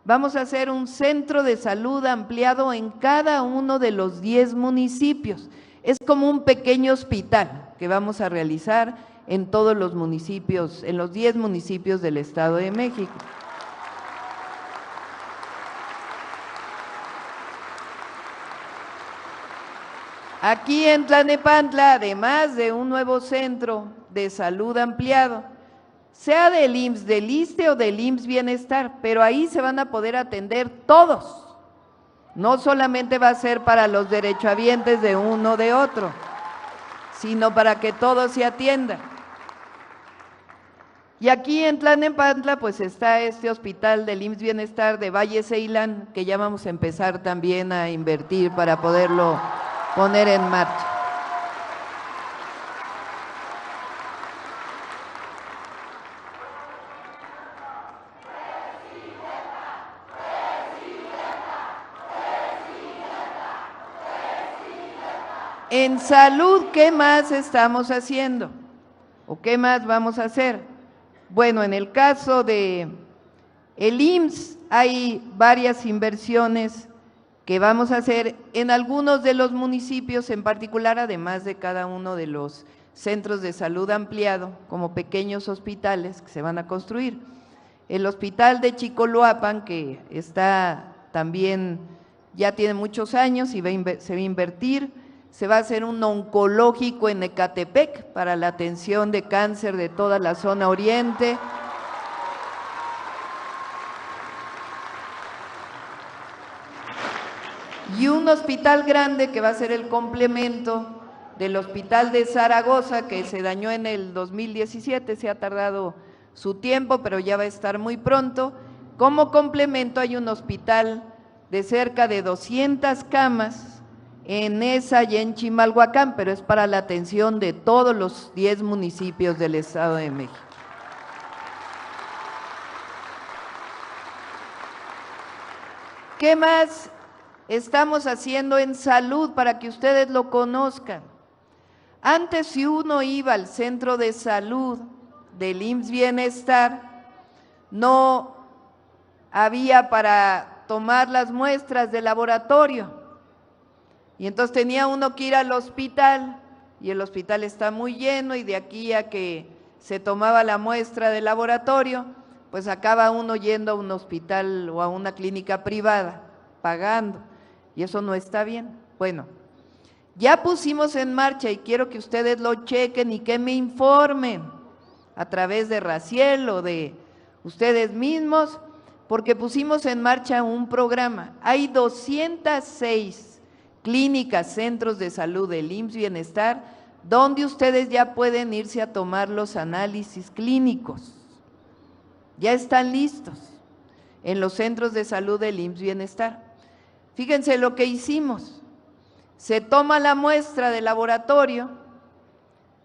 Vamos a hacer un centro de salud ampliado en cada uno de los 10 municipios. Es como un pequeño hospital que vamos a realizar en todos los municipios, en los 10 municipios del Estado de México. Aquí en Tlalnepantla, además de un nuevo centro de salud ampliado, sea del IMSS, del ISSSTE o del IMSS Bienestar, pero ahí se van a poder atender todos, No solamente va a ser para los derechohabientes de uno o de otro, sino para que todo se atienda. Y aquí en Tlalnepantla pues está este hospital del IMSS Bienestar de Valle Ceilán, que ya vamos a empezar también a invertir para poderlo poner en marcha. En salud, ¿qué más estamos haciendo? ¿O qué más vamos a hacer? Bueno, en el caso de el IMSS hay varias inversiones que vamos a hacer en algunos de los municipios en particular, además de cada uno de los centros de salud ampliado, como pequeños hospitales que se van a construir. El hospital de Chicoloapan, que está también, ya tiene muchos años y se va a invertir. Se va a hacer un oncológico en Ecatepec para la atención de cáncer de toda la zona oriente. Y un hospital grande que va a ser el complemento del hospital de Zaragoza, que se dañó en el 2017, se ha tardado su tiempo, pero ya va a estar muy pronto. Como complemento hay un hospital de cerca de 200 camas en esa y en Chimalhuacán, pero es para la atención de todos los 10 municipios del Estado de México. ¿Qué más estamos haciendo en salud para que ustedes lo conozcan? Antes, si uno iba al centro de salud del IMSS Bienestar, no había para tomar las muestras de laboratorio. Y entonces tenía uno que ir al hospital, y el hospital está muy lleno, y de aquí a que se tomaba la muestra de laboratorio, pues acaba uno yendo a un hospital o a una clínica privada, pagando, y eso no está bien. Bueno, ya pusimos en marcha, y quiero que ustedes lo chequen y que me informen a través de Raciel o de ustedes mismos, porque pusimos en marcha un programa. Hay 206 clínicas, centros de salud del IMSS Bienestar, donde ustedes ya pueden irse a tomar los análisis clínicos. Ya están listos en los centros de salud del IMSS Bienestar. Fíjense lo que hicimos. Se toma la muestra de laboratorio,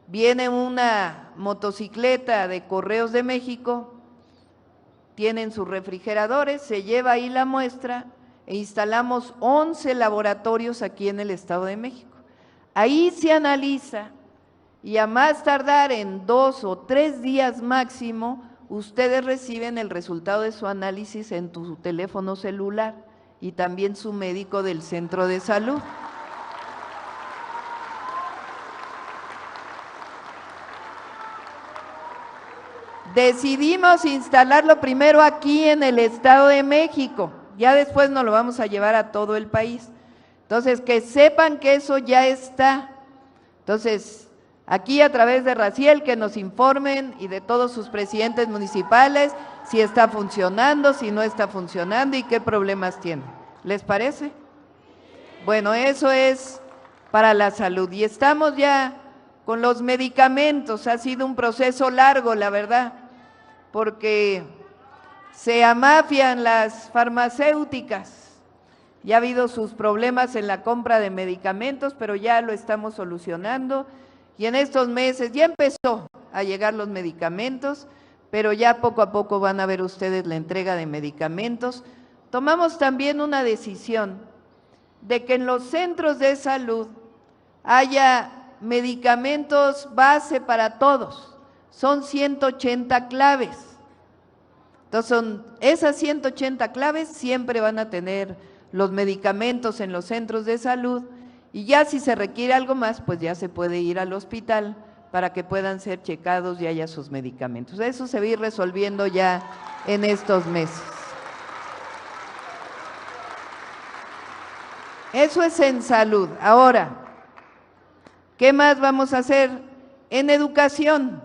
viene una motocicleta de Correos de México, tienen sus refrigeradores, se lleva ahí la muestra e instalamos 11 laboratorios aquí en el Estado de México. Ahí se analiza y a más tardar en 2 o 3 días máximo, ustedes reciben el resultado de su análisis en tu teléfono celular y también su médico del centro de salud. Decidimos instalarlo primero aquí en el Estado de México, ya después nos lo vamos a llevar a todo el país. Entonces, que sepan que eso ya está. Entonces, aquí a través de Raciel, que nos informen y de todos sus presidentes municipales, si está funcionando, si no está funcionando y qué problemas tiene. ¿Les parece? Bueno, eso es para la salud. Y estamos ya con los medicamentos, ha sido un proceso largo, la verdad, porque se amafian las farmacéuticas. Ya ha habido sus problemas en la compra de medicamentos, pero ya lo estamos solucionando y en estos meses ya empezó a llegar los medicamentos, pero ya poco a poco van a ver ustedes la entrega de medicamentos. Tomamos también una decisión de que en los centros de salud haya medicamentos base para todos, son 180 claves. Entonces, esas 180 claves siempre van a tener los medicamentos en los centros de salud y ya si se requiere algo más, pues ya se puede ir al hospital para que puedan ser checados y haya sus medicamentos. Eso se va a ir resolviendo ya en estos meses. Eso es en salud. Ahora, ¿qué más vamos a hacer? En educación,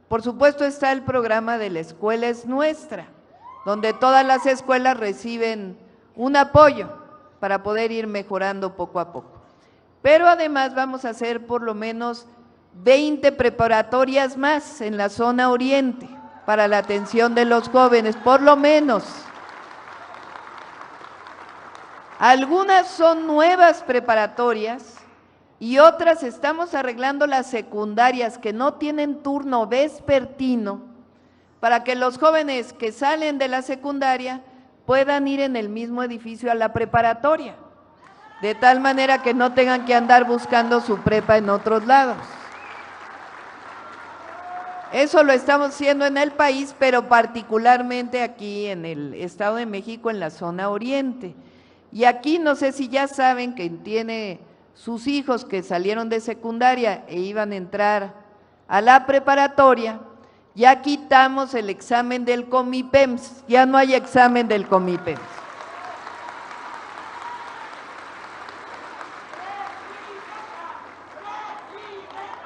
por supuesto está el programa de La Escuela es Nuestra, donde todas las escuelas reciben un apoyo. para poder ir mejorando poco a poco. Pero además vamos a hacer por lo menos 20 preparatorias más en la zona oriente para la atención de los jóvenes, por lo menos. Algunas son nuevas preparatorias y otras estamos arreglando las secundarias que no tienen turno vespertino para que los jóvenes que salen de la secundaria puedan ir en el mismo edificio a la preparatoria, de tal manera que no tengan que andar buscando su prepa en otros lados. Eso lo estamos haciendo en el país, pero particularmente aquí en el Estado de México, en la zona oriente. Y aquí no sé si ya saben que tiene sus hijos que salieron de secundaria e iban a entrar a la preparatoria, ya quitamos el examen del Comipems, ya no hay examen del Comipems.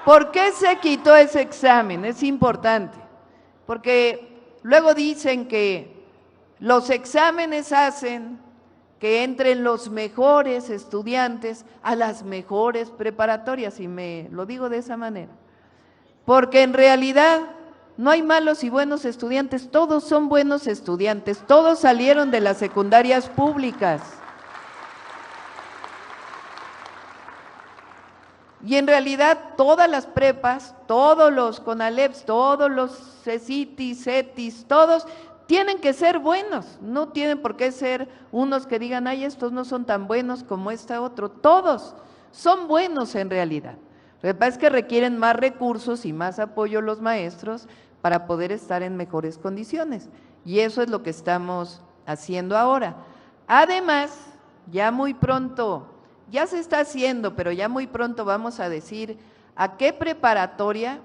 ¿Por qué se quitó ese examen? Es importante, porque luego dicen que los exámenes hacen que entren los mejores estudiantes a las mejores preparatorias, y me lo digo de esa manera, porque en realidad no hay malos y buenos estudiantes, todos son buenos estudiantes, todos salieron de las secundarias públicas. Y en realidad todas las prepas, todos los CONALEPs, todos los CECITIS, CETIS, todos tienen que ser buenos, no tienen por qué ser unos que digan, ay, estos no son tan buenos como este otro, todos son buenos en realidad. Lo que pasa es que requieren más recursos y más apoyo los maestros para poder estar en mejores condiciones, y eso es lo que estamos haciendo ahora. Además, ya muy pronto, ya se está haciendo, pero ya muy pronto vamos a decir a qué preparatoria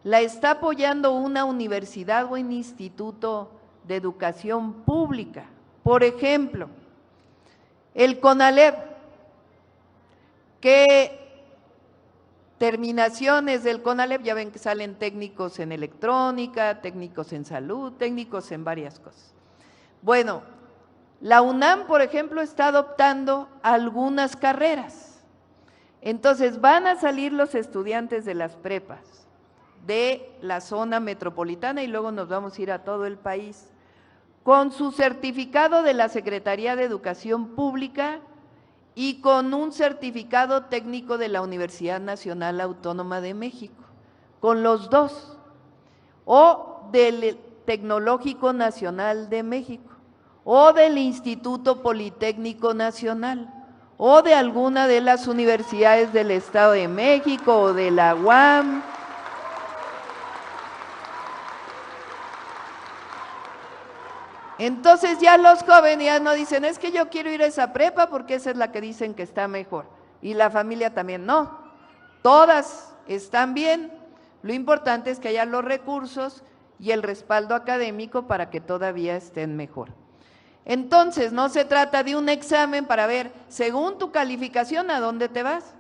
la está apoyando una universidad o un instituto de educación pública. Por ejemplo, el CONALEP, que terminaciones del CONALEP, ya ven que salen técnicos en electrónica, técnicos en salud, técnicos en varias cosas. Bueno, la UNAM, por ejemplo, está adoptando algunas carreras. Entonces, van a salir los estudiantes de las prepas de la zona metropolitana y luego nos vamos a ir a todo el país con su certificado de la Secretaría de Educación Pública y con un certificado técnico de la Universidad Nacional Autónoma de México, con los dos, o del Tecnológico Nacional de México, o del Instituto Politécnico Nacional, o de alguna de las universidades del Estado de México, o de la UAM. Entonces ya los jóvenes ya no dicen, es que yo quiero ir a esa prepa porque esa es la que dicen que está mejor, y la familia también, no, todas están bien, lo importante es que haya los recursos y el respaldo académico para que todavía estén mejor. Entonces, no se trata de un examen para ver, según tu calificación, a dónde te vas,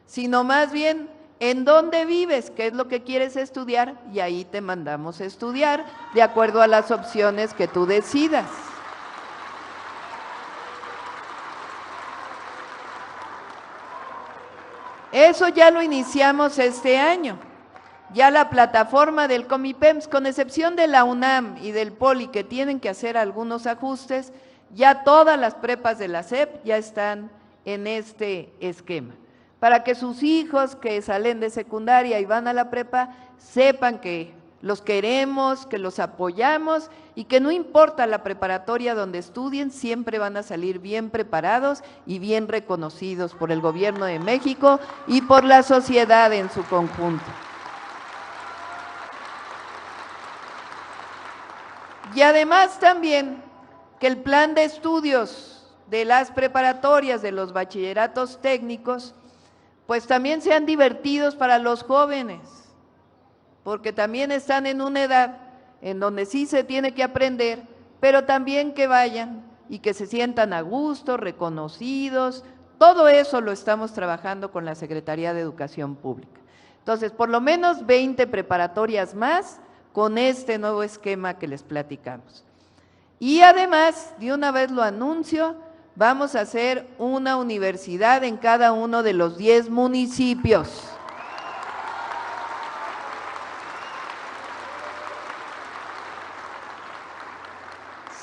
sino más bien, en dónde vives, qué es lo que quieres estudiar, y ahí te mandamos a estudiar, de acuerdo a las opciones que tú decidas. Eso ya lo iniciamos este año. Ya la plataforma del Comipems, con excepción de la UNAM y del Poli, que tienen que hacer algunos ajustes, ya todas las prepas de la SEP ya están en este esquema, para que sus hijos que salen de secundaria y van a la prepa sepan que los queremos, que los apoyamos y que no importa la preparatoria donde estudien, siempre van a salir bien preparados y bien reconocidos por el Gobierno de México y por la sociedad en su conjunto. Y además también que el plan de estudios de las preparatorias, de los bachilleratos técnicos, pues también sean divertidos para los jóvenes, porque también están en una edad en donde sí se tiene que aprender, pero también que vayan y que se sientan a gusto, reconocidos. Todo eso lo estamos trabajando con la Secretaría de Educación Pública. Entonces, por lo menos 20 preparatorias más con este nuevo esquema que les platicamos. Y además, de una vez lo anuncio, vamos a hacer una universidad en cada uno de los 10 municipios.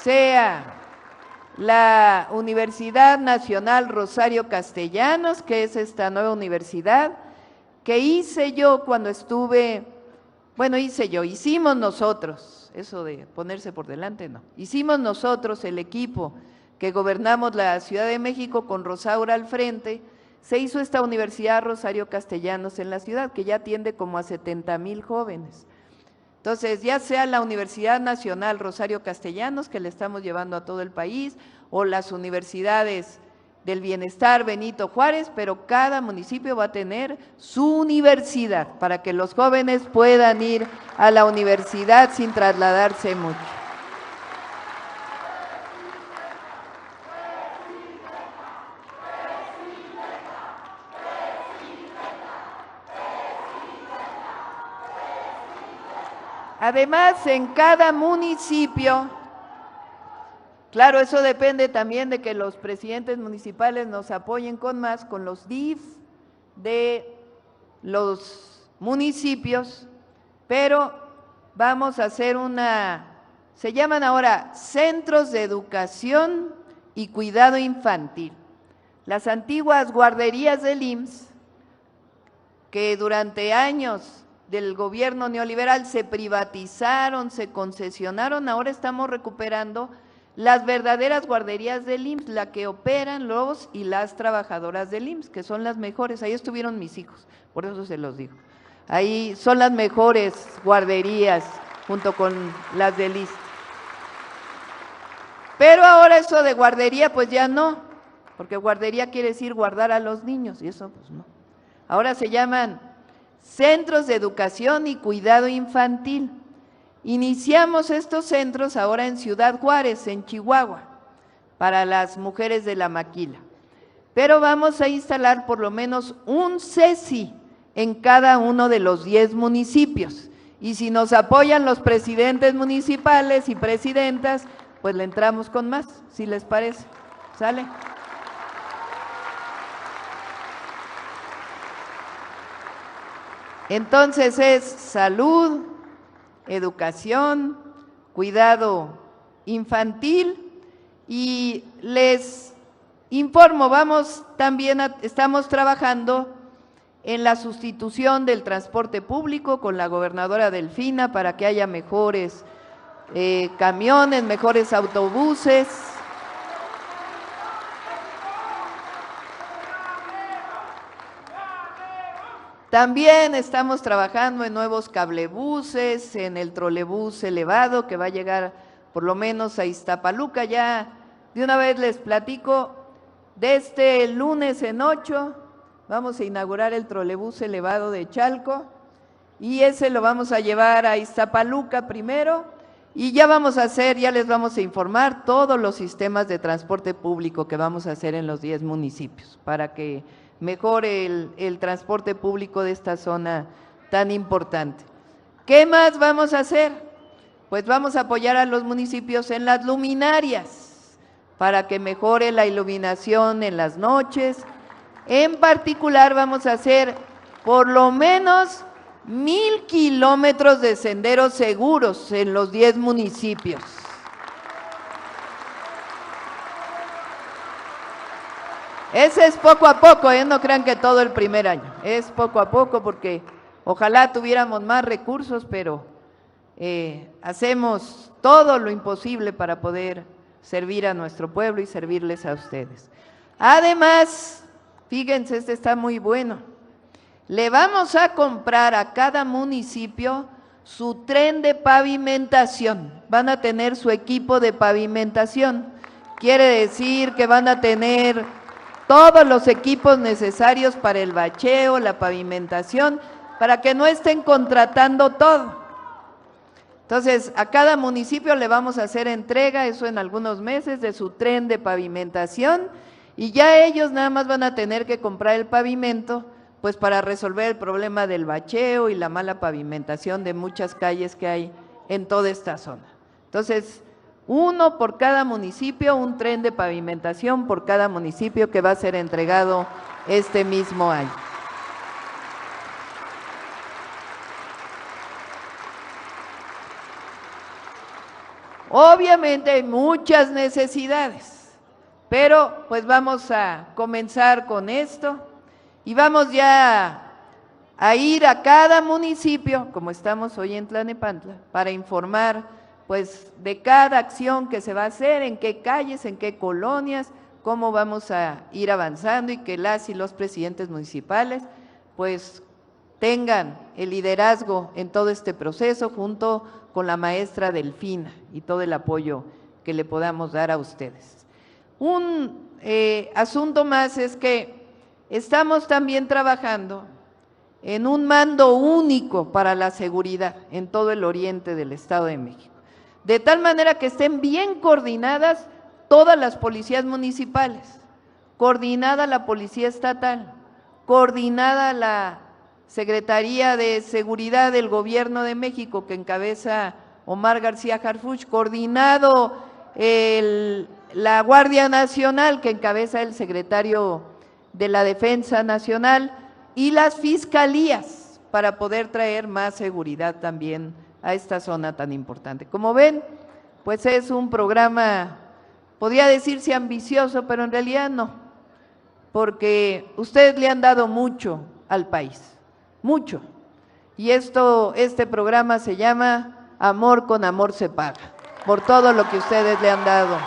Sea la Universidad Nacional Rosario Castellanos, que es esta nueva universidad, que hice yo cuando estuve, bueno, hicimos nosotros, eso de ponerse por delante, no, hicimos nosotros el equipo que gobernamos la Ciudad de México con Rosaura al frente, se hizo esta Universidad Rosario Castellanos en la ciudad, que ya atiende como a 70,000 jóvenes. Entonces, ya sea la Universidad Nacional Rosario Castellanos, que le estamos llevando a todo el país, o las universidades del bienestar Benito Juárez, pero cada municipio va a tener su universidad para que los jóvenes puedan ir a la universidad sin trasladarse mucho. Además, en cada municipio, claro, eso depende también de que los presidentes municipales nos apoyen con los DIF de los municipios, pero vamos a hacer se llaman ahora Centros de Educación y Cuidado Infantil. Las antiguas guarderías del IMSS, que durante años del gobierno neoliberal se privatizaron, se concesionaron, ahora estamos recuperando las verdaderas guarderías del IMSS, la que operan los y las trabajadoras del IMSS, que son las mejores. Ahí estuvieron mis hijos, por eso se los digo. Ahí son las mejores guarderías junto con las del ISSSTE. Pero ahora eso de guardería pues ya no, porque guardería quiere decir guardar a los niños y eso pues no. Ahora se llaman Centros de Educación y Cuidado Infantil. Iniciamos estos centros ahora en Ciudad Juárez, en Chihuahua, para las mujeres de la maquila. Pero vamos a instalar por lo menos un CECI en cada uno de los 10 municipios. Y si nos apoyan los presidentes municipales y presidentas, pues le entramos con más, si les parece. ¿Sale? Entonces es salud, educación, cuidado infantil y les informo, estamos trabajando en la sustitución del transporte público con la gobernadora Delfina para que haya mejores camiones, mejores autobuses. También estamos trabajando en nuevos cablebuses, en el trolebús elevado que va a llegar por lo menos a Iztapaluca. Ya de una vez les platico, de este lunes en 8 vamos a inaugurar el trolebús elevado de Chalco y ese lo vamos a llevar a Iztapaluca primero y ya les vamos a informar todos los sistemas de transporte público que vamos a hacer en los 10 municipios para que mejore el transporte público de esta zona tan importante. ¿Qué más vamos a hacer? Pues vamos a apoyar a los municipios en las luminarias para que mejore la iluminación en las noches. En particular vamos a hacer por lo menos 1,000 kilómetros de senderos seguros en los 10 municipios. Ese es poco a poco, no crean que todo el primer año, es poco a poco porque ojalá tuviéramos más recursos, pero hacemos todo lo imposible para poder servir a nuestro pueblo y servirles a ustedes. Además, fíjense, este está muy bueno, le vamos a comprar a cada municipio su tren de pavimentación, van a tener su equipo de pavimentación, quiere decir que van a tener todos los equipos necesarios para el bacheo, la pavimentación, para que no estén contratando todo. Entonces, a cada municipio le vamos a hacer entrega, eso en algunos meses, de su tren de pavimentación, y ya ellos nada más van a tener que comprar el pavimento, pues para resolver el problema del bacheo y la mala pavimentación de muchas calles que hay en toda esta zona. Entonces, uno por cada municipio, un tren de pavimentación por cada municipio que va a ser entregado este mismo año. Obviamente hay muchas necesidades, pero pues vamos a comenzar con esto y vamos ya a ir a cada municipio, como estamos hoy en Tlalnepantla, para informar pues de cada acción que se va a hacer, en qué calles, en qué colonias, cómo vamos a ir avanzando y que las y los presidentes municipales pues tengan el liderazgo en todo este proceso junto con la maestra Delfina y todo el apoyo que le podamos dar a ustedes. Un asunto más es que estamos también trabajando en un mando único para la seguridad en todo el oriente del Estado de México, de tal manera que estén bien coordinadas todas las policías municipales, coordinada la Policía Estatal, coordinada la Secretaría de Seguridad del Gobierno de México que encabeza Omar García Harfuch, coordinado la Guardia Nacional que encabeza el secretario de la Defensa Nacional y las fiscalías para poder traer más seguridad también a esta zona tan importante. Como ven, pues es un programa, podría decirse ambicioso, pero en realidad no, porque ustedes le han dado mucho al país, mucho. Y este programa se llama Amor con Amor se paga, por todo lo que ustedes le han dado.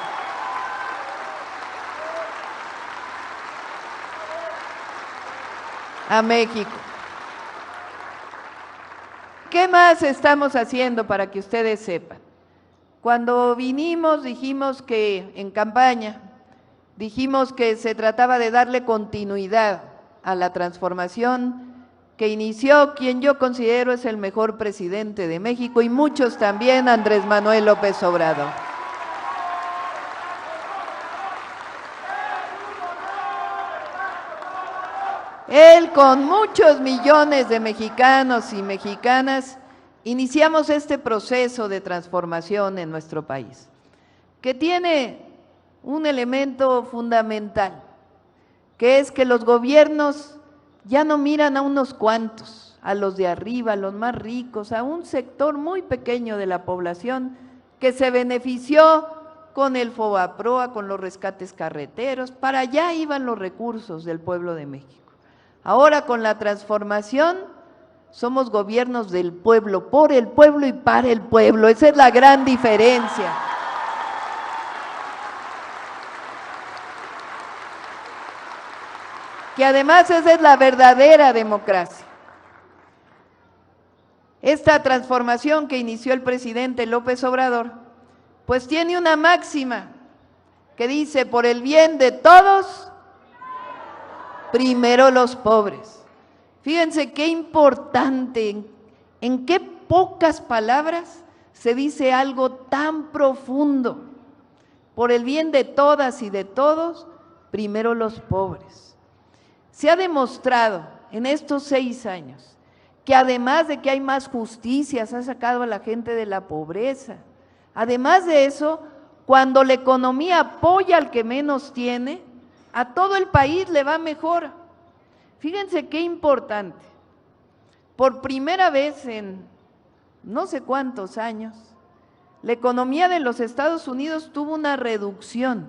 A México. ¿Qué más estamos haciendo para que ustedes sepan? Cuando vinimos dijimos que en campaña, dijimos que se trataba de darle continuidad a la transformación que inició quien yo considero es el mejor presidente de México y muchos también, Andrés Manuel López Obrador. Él con muchos millones de mexicanos y mexicanas iniciamos este proceso de transformación en nuestro país, que tiene un elemento fundamental, que es que los gobiernos ya no miran a unos cuantos, a los de arriba, a los más ricos, a un sector muy pequeño de la población que se benefició con el FOBAPROA, con los rescates carreteros, para allá iban los recursos del pueblo de México. Ahora con la transformación somos gobiernos del pueblo, por el pueblo y para el pueblo, esa es la gran diferencia. Que además esa es la verdadera democracia. Esta transformación que inició el presidente López Obrador, pues tiene una máxima que dice, por el bien de todos, primero los pobres. Fíjense qué importante, en qué pocas palabras se dice algo tan profundo. Por el bien de todas y de todos, primero los pobres. Se ha demostrado en estos 6 años que además de que hay más justicia, se ha sacado a la gente de la pobreza. Además de eso, cuando la economía apoya al que menos tiene, a todo el país le va mejor. Fíjense qué importante. Por primera vez en no sé cuántos años, la economía de los Estados Unidos tuvo una reducción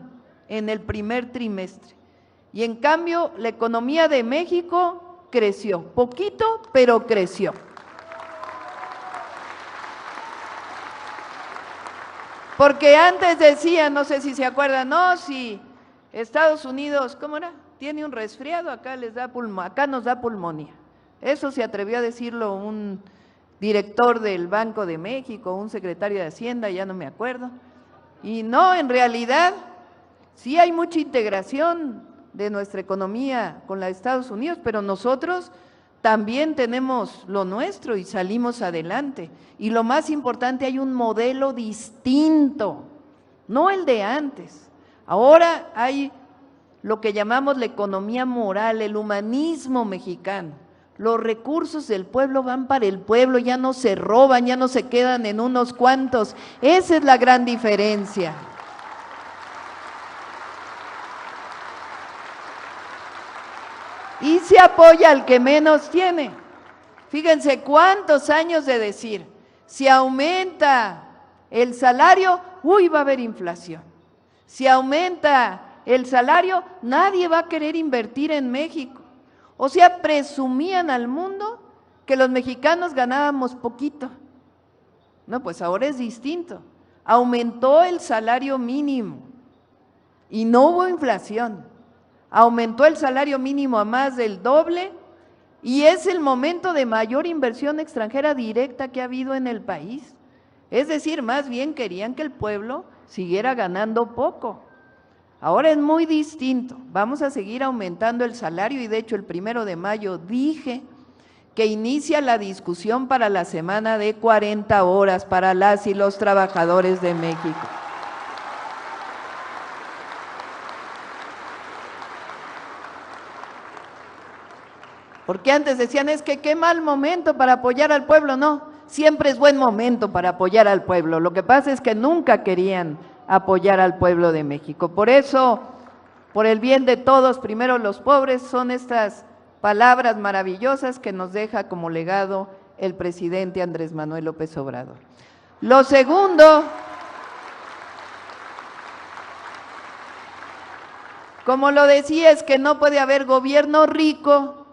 en el primer trimestre. Y en cambio, la economía de México creció, poquito, pero creció. Porque antes decía, no sé si se acuerdan, no, si Estados Unidos, ¿cómo era? Tiene un resfriado, acá nos da pulmonía. Eso se atrevió a decirlo un director del Banco de México, un secretario de Hacienda, ya no me acuerdo. Y no, en realidad, sí hay mucha integración de nuestra economía con la de Estados Unidos, pero nosotros también tenemos lo nuestro y salimos adelante. Y lo más importante, hay un modelo distinto, no el de antes. Ahora hay lo que llamamos la economía moral, el humanismo mexicano, Los recursos del pueblo van para el pueblo, ya no se roban, ya no se quedan en unos cuantos. Esa es la gran diferencia. Y se apoya al que menos tiene. Fíjense cuántos años de decir, si aumenta el salario, uy, va a haber inflación. Si aumenta el salario, nadie va a querer invertir en México. O sea, presumían al mundo que los mexicanos ganábamos poquito. No, pues ahora es distinto. Aumentó el salario mínimo y no hubo inflación. Aumentó el salario mínimo a más del doble y es el momento de mayor inversión extranjera directa que ha habido en el país. Es decir, más bien querían que el pueblo siguiera ganando poco. Ahora es muy distinto, vamos a seguir aumentando el salario y de hecho el 1 de mayo dije que inicia la discusión para la semana de 40 horas para las y los trabajadores de México. Porque antes decían, es que qué mal momento para apoyar al pueblo. No, siempre es buen momento para apoyar al pueblo. Lo que pasa es que nunca querían apoyar al pueblo de México. Por eso, por el bien de todos, primero los pobres, son estas palabras maravillosas que nos deja como legado el presidente Andrés Manuel López Obrador. Lo segundo, como lo decía, es que no puede haber gobierno rico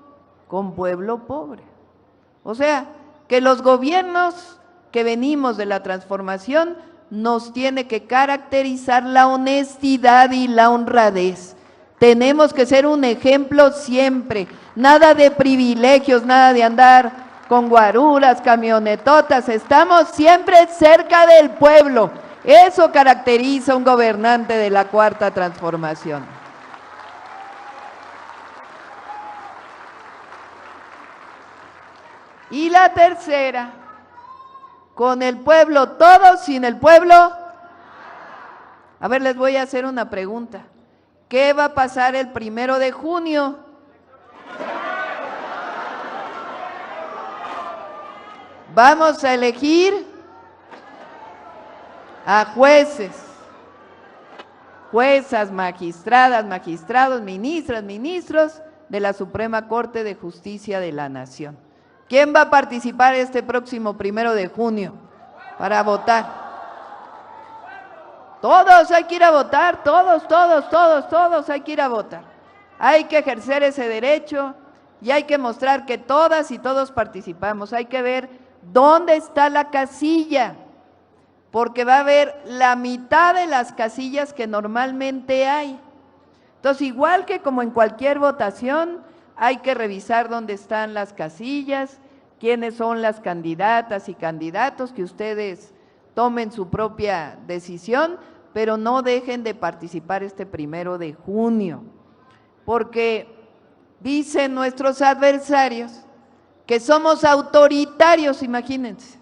con pueblo pobre. O sea, que los gobiernos que venimos de la transformación nos tiene que caracterizar la honestidad y la honradez. Tenemos que ser un ejemplo siempre, nada de privilegios, nada de andar con guaruras, camionetotas, estamos siempre cerca del pueblo. Eso caracteriza a un gobernante de la Cuarta Transformación. Y la tercera, con el pueblo todo, sin el pueblo. A ver, les voy a hacer una pregunta. ¿Qué va a pasar el 1 de junio? Vamos a elegir a jueces, juezas, magistradas, magistrados, ministras, ministros de la Suprema Corte de Justicia de la Nación. ¿Quién va a participar este próximo 1 de junio para votar? Todos hay que ir a votar, todos hay que ir a votar. Hay que ejercer ese derecho y hay que mostrar que todas y todos participamos. Hay que ver dónde está la casilla, porque va a haber la mitad de las casillas que normalmente hay. Entonces, igual que como en cualquier votación, hay que revisar dónde están las casillas, quiénes son las candidatas y candidatos, que ustedes tomen su propia decisión, pero no dejen de participar este 1 de junio, porque dicen nuestros adversarios que somos autoritarios, imagínense,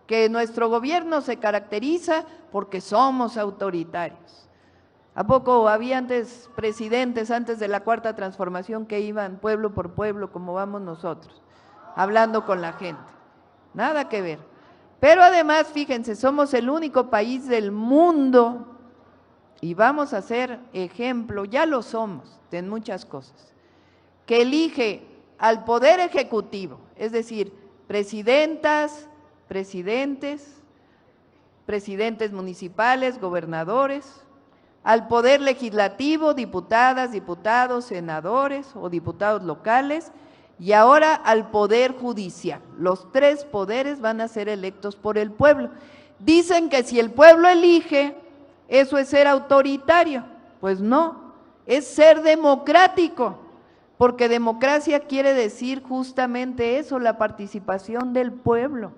que nuestro gobierno se caracteriza porque somos autoritarios. ¿A poco había antes presidentes, antes de la Cuarta Transformación, que iban pueblo por pueblo como vamos nosotros, hablando con la gente? Nada que ver. Pero además, fíjense, somos el único país del mundo, y vamos a ser ejemplo, ya lo somos, en muchas cosas, que elige al Poder Ejecutivo, es decir, presidentas, presidentes, presidentes municipales, gobernadores, al Poder Legislativo, diputadas, diputados, senadores o diputados locales, y ahora al Poder Judicial. Los 3 poderes van a ser electos por el pueblo. Dicen que si el pueblo elige, eso es ser autoritario. Pues no, es ser democrático, porque democracia quiere decir justamente eso, la participación del pueblo.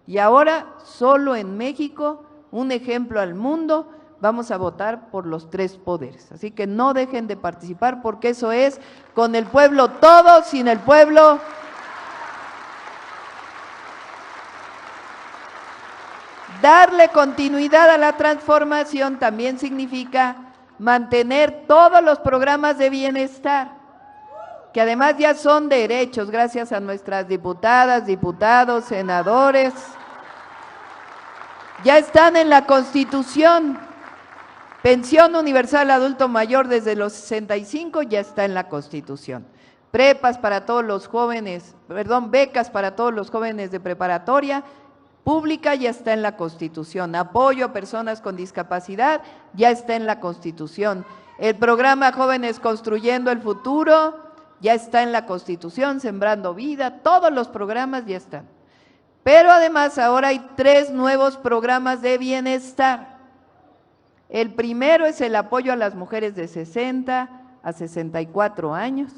Y ahora, solo en México, un ejemplo al mundo, vamos a votar por los 3 poderes. Así que no dejen de participar, porque eso es con el pueblo todo, sin el pueblo. Darle continuidad a la transformación también significa mantener todos los programas de bienestar, que además ya son derechos gracias a nuestras diputadas, diputados, senadores. Ya están en la Constitución. Pensión universal adulto mayor desde los 65 ya está en la Constitución. Prepas para todos los jóvenes, becas para todos los jóvenes de preparatoria pública ya está en la Constitución. Apoyo a personas con discapacidad ya está en la Constitución. El programa Jóvenes Construyendo el Futuro ya está en la Constitución, Sembrando Vida, todos los programas ya están. Pero además ahora hay 3 nuevos programas de bienestar. El primero es el apoyo a las mujeres de 60 a 64 años.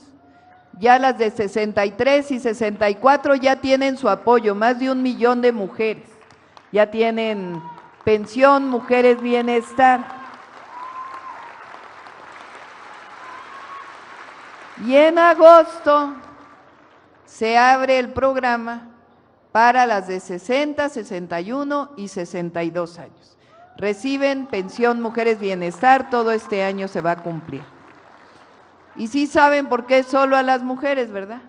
Ya las de 63 y 64 ya tienen su apoyo, más de 1 millón de mujeres. Ya tienen pensión, mujeres bienestar. Y en agosto se abre el programa para las de 60, 61 y 62 años. Reciben pensión Mujeres Bienestar, todo este año se va a cumplir. Y sí saben por qué solo a las mujeres, ¿verdad?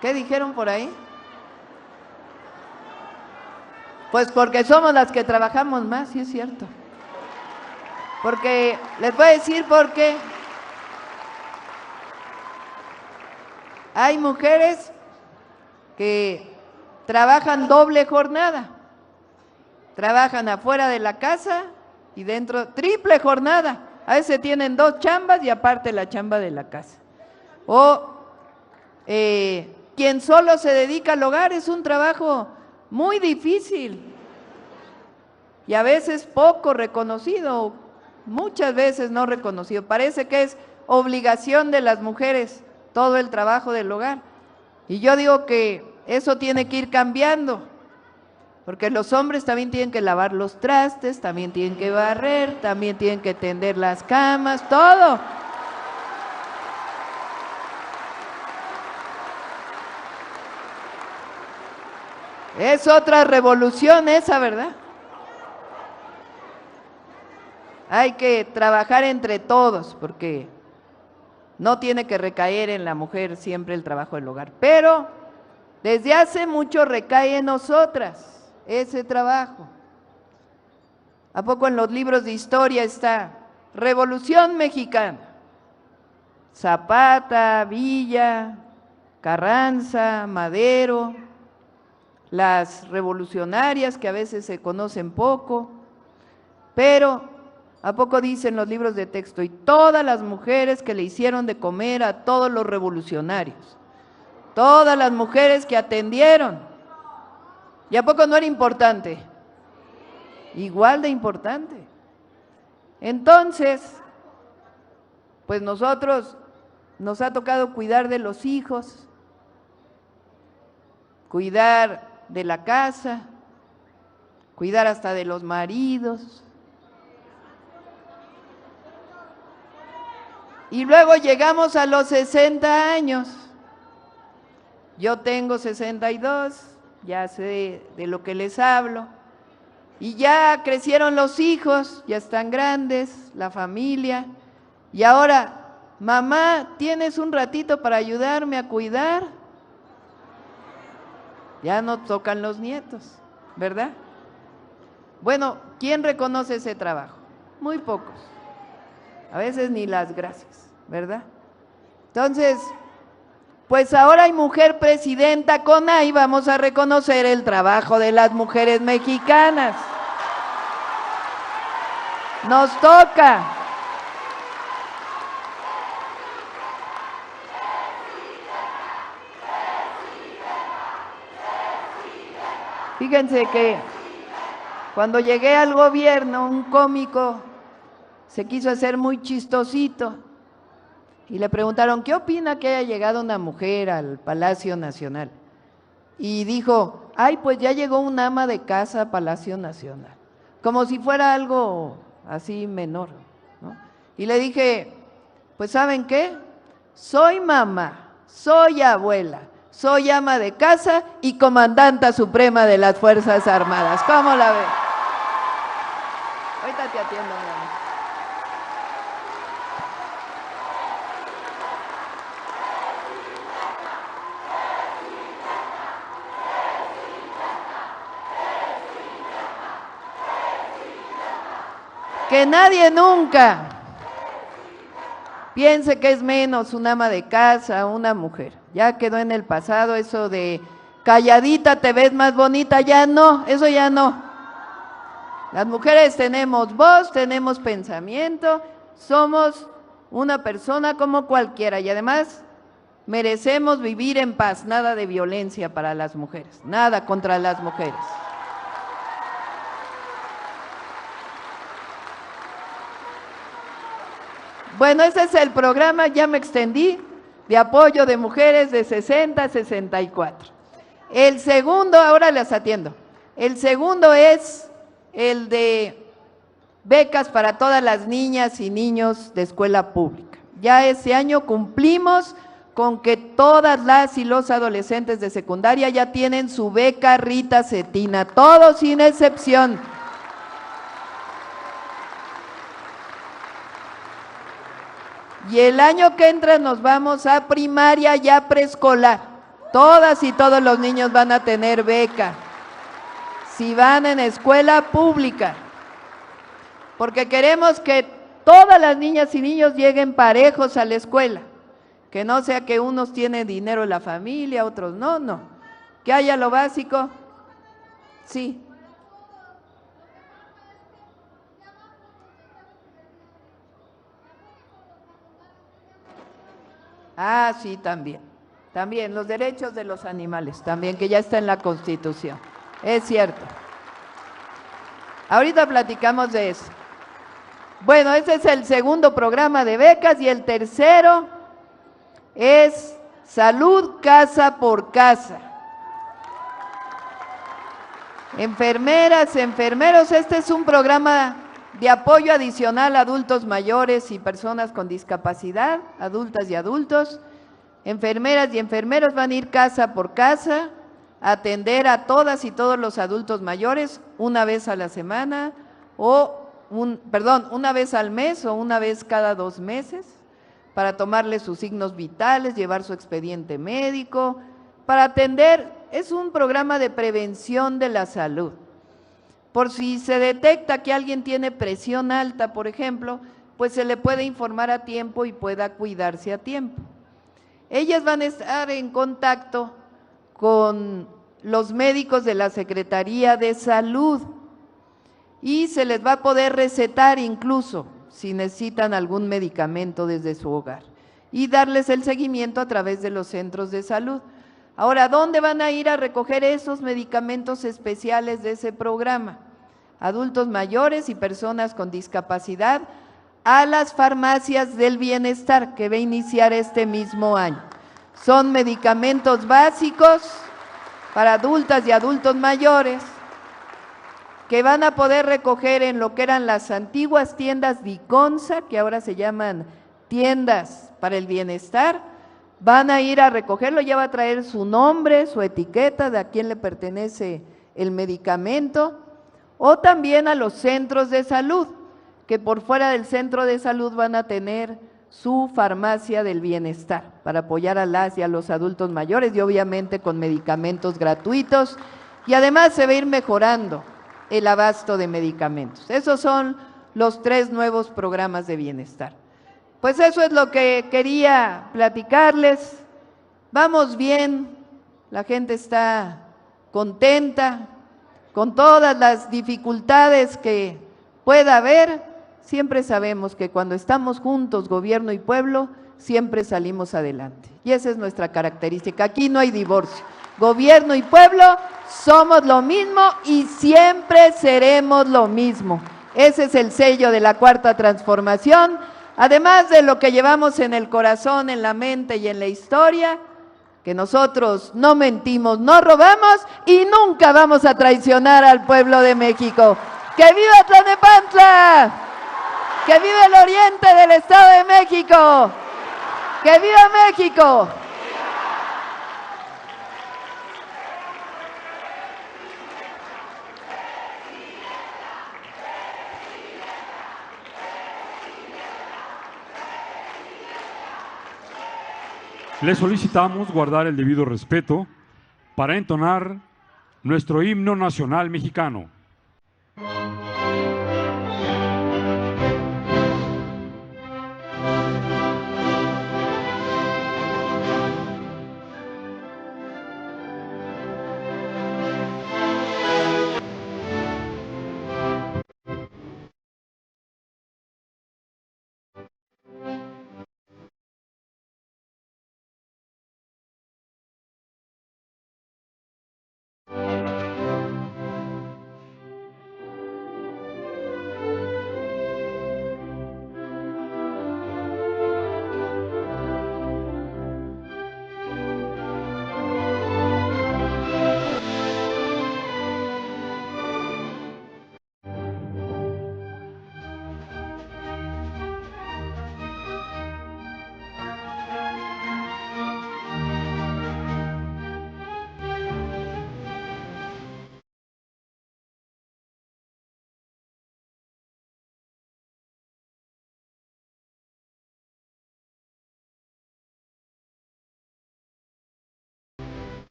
¿Qué dijeron por ahí? Pues porque somos las que trabajamos más, sí es cierto. Porque, les voy a decir por qué. Hay mujeres que trabajan doble jornada. Trabajan afuera de la casa y dentro, triple jornada. A veces tienen 2 chambas y aparte la chamba de la casa. O quien solo se dedica al hogar es un trabajo muy difícil y a veces poco reconocido, muchas veces no reconocido. Parece que es obligación de las mujeres todo el trabajo del hogar. Y yo digo que eso tiene que ir cambiando, porque los hombres también tienen que lavar los trastes, también tienen que barrer, también tienen que tender las camas, todo. Es otra revolución esa, ¿verdad? Hay que trabajar entre todos, porque no tiene que recaer en la mujer siempre el trabajo del hogar. Pero desde hace mucho recae en nosotras ese trabajo. ¿A poco en los libros de historia está Revolución Mexicana? Zapata, Villa, Carranza, Madero, las revolucionarias que a veces se conocen poco, pero ¿a poco dicen los libros de texto? Y todas las mujeres que le hicieron de comer a todos los revolucionarios, todas las mujeres que atendieron, ¿y a poco no era importante? Igual de importante. Entonces, pues nosotros nos ha tocado cuidar de los hijos, cuidar de la casa, cuidar hasta de los maridos. Y luego llegamos a los 60 años. Yo tengo 62, ya sé de lo que les hablo. Y ya crecieron los hijos, ya están grandes, la familia. Y ahora, mamá, ¿tienes un ratito para ayudarme a cuidar? Ya no tocan los nietos, ¿verdad? Bueno, ¿quién reconoce ese trabajo? Muy pocos. A veces ni las gracias, ¿verdad? Entonces, pues ahora hay mujer presidenta, con ahí vamos a reconocer el trabajo de las mujeres mexicanas. Nos toca. Fíjense que cuando llegué al gobierno, un cómico se quiso hacer muy chistosito y le preguntaron, ¿qué opina que haya llegado una mujer al Palacio Nacional? Y dijo, ay, pues ya llegó un ama de casa a Palacio Nacional, como si fuera algo así menor, ¿no? Y le dije, pues ¿saben qué? Soy mamá, soy abuela, soy ama de casa y comandanta suprema de las Fuerzas Armadas. ¿Cómo la ve? Ahorita te atiendo, mi amor. Que nadie nunca piense que es menos una ama de casa, una mujer. Ya quedó en el pasado eso de calladita te ves más bonita, ya no, eso ya no. Las mujeres tenemos voz, tenemos pensamiento, somos una persona como cualquiera y además merecemos vivir en paz, nada de violencia para las mujeres, nada contra las mujeres. Bueno, ese es el programa, ya me extendí, de apoyo de mujeres de 60 a 64. El segundo, ahora les atiendo, el segundo es el de becas para todas las niñas y niños de escuela pública. Ya este año cumplimos con que todas las y los adolescentes de secundaria ya tienen su beca Rita Cetina, todos sin excepción. Y el año que entra nos vamos a primaria y a preescolar. Todas y todos los niños van a tener beca si van en escuela pública, porque queremos que todas las niñas y niños lleguen parejos a la escuela, que no sea que unos tienen dinero en la familia, otros no, no, que haya lo básico, sí. Ah, sí, también los derechos de los animales, también, que ya está en la Constitución, es cierto. Ahorita platicamos de eso. Bueno, ese es el segundo programa de becas y el tercero es Salud Casa por Casa. Enfermeras, enfermeros, este es un programa de apoyo adicional a adultos mayores y personas con discapacidad, adultas y adultos. Enfermeras y enfermeros van a ir casa por casa a atender a todas y todos los adultos mayores una vez a la semana una vez al mes o una vez cada 2 meses para tomarle sus signos vitales, llevar su expediente médico, para atender, es un programa de prevención de la salud. Por si se detecta que alguien tiene presión alta, por ejemplo, pues se le puede informar a tiempo y pueda cuidarse a tiempo. Ellas van a estar en contacto con los médicos de la Secretaría de Salud y se les va a poder recetar incluso si necesitan algún medicamento desde su hogar y darles el seguimiento a través de los centros de salud. Ahora, ¿dónde van a ir a recoger esos medicamentos especiales de ese programa? Adultos mayores y personas con discapacidad, a las farmacias del bienestar que va a iniciar este mismo año. Son medicamentos básicos para adultas y adultos mayores que van a poder recoger en lo que eran las antiguas tiendas Diconsa, que ahora se llaman tiendas para el bienestar. Van a ir a recogerlo, ya va a traer su nombre, su etiqueta de a quién le pertenece el medicamento, o también a los centros de salud, que por fuera del centro de salud van a tener su farmacia del bienestar para apoyar a las y a los adultos mayores y obviamente con medicamentos gratuitos, y además se va a ir mejorando el abasto de medicamentos. Esos son los 3 nuevos programas de bienestar. Pues eso es lo que quería platicarles. Vamos bien, la gente está contenta, con todas las dificultades que pueda haber. Siempre sabemos que cuando estamos juntos, gobierno y pueblo, siempre salimos adelante. Y esa es nuestra característica. Aquí no hay divorcio. Gobierno y pueblo somos lo mismo y siempre seremos lo mismo. Ese es el sello de la Cuarta Transformación. Además de lo que llevamos en el corazón, en la mente y en la historia, que nosotros no mentimos, no robamos y nunca vamos a traicionar al pueblo de México. ¡Que viva Tlalnepantla! ¡Que viva el oriente del Estado de México! ¡Que viva México! Le solicitamos guardar el debido respeto para entonar nuestro himno nacional mexicano.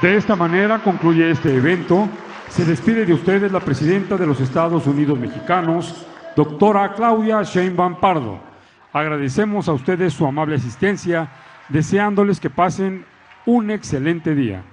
De esta manera concluye este evento. Se despide de ustedes la presidenta de los Estados Unidos Mexicanos, doctora Claudia Sheinbaum Pardo. Agradecemos a ustedes su amable asistencia, deseándoles que pasen un excelente día.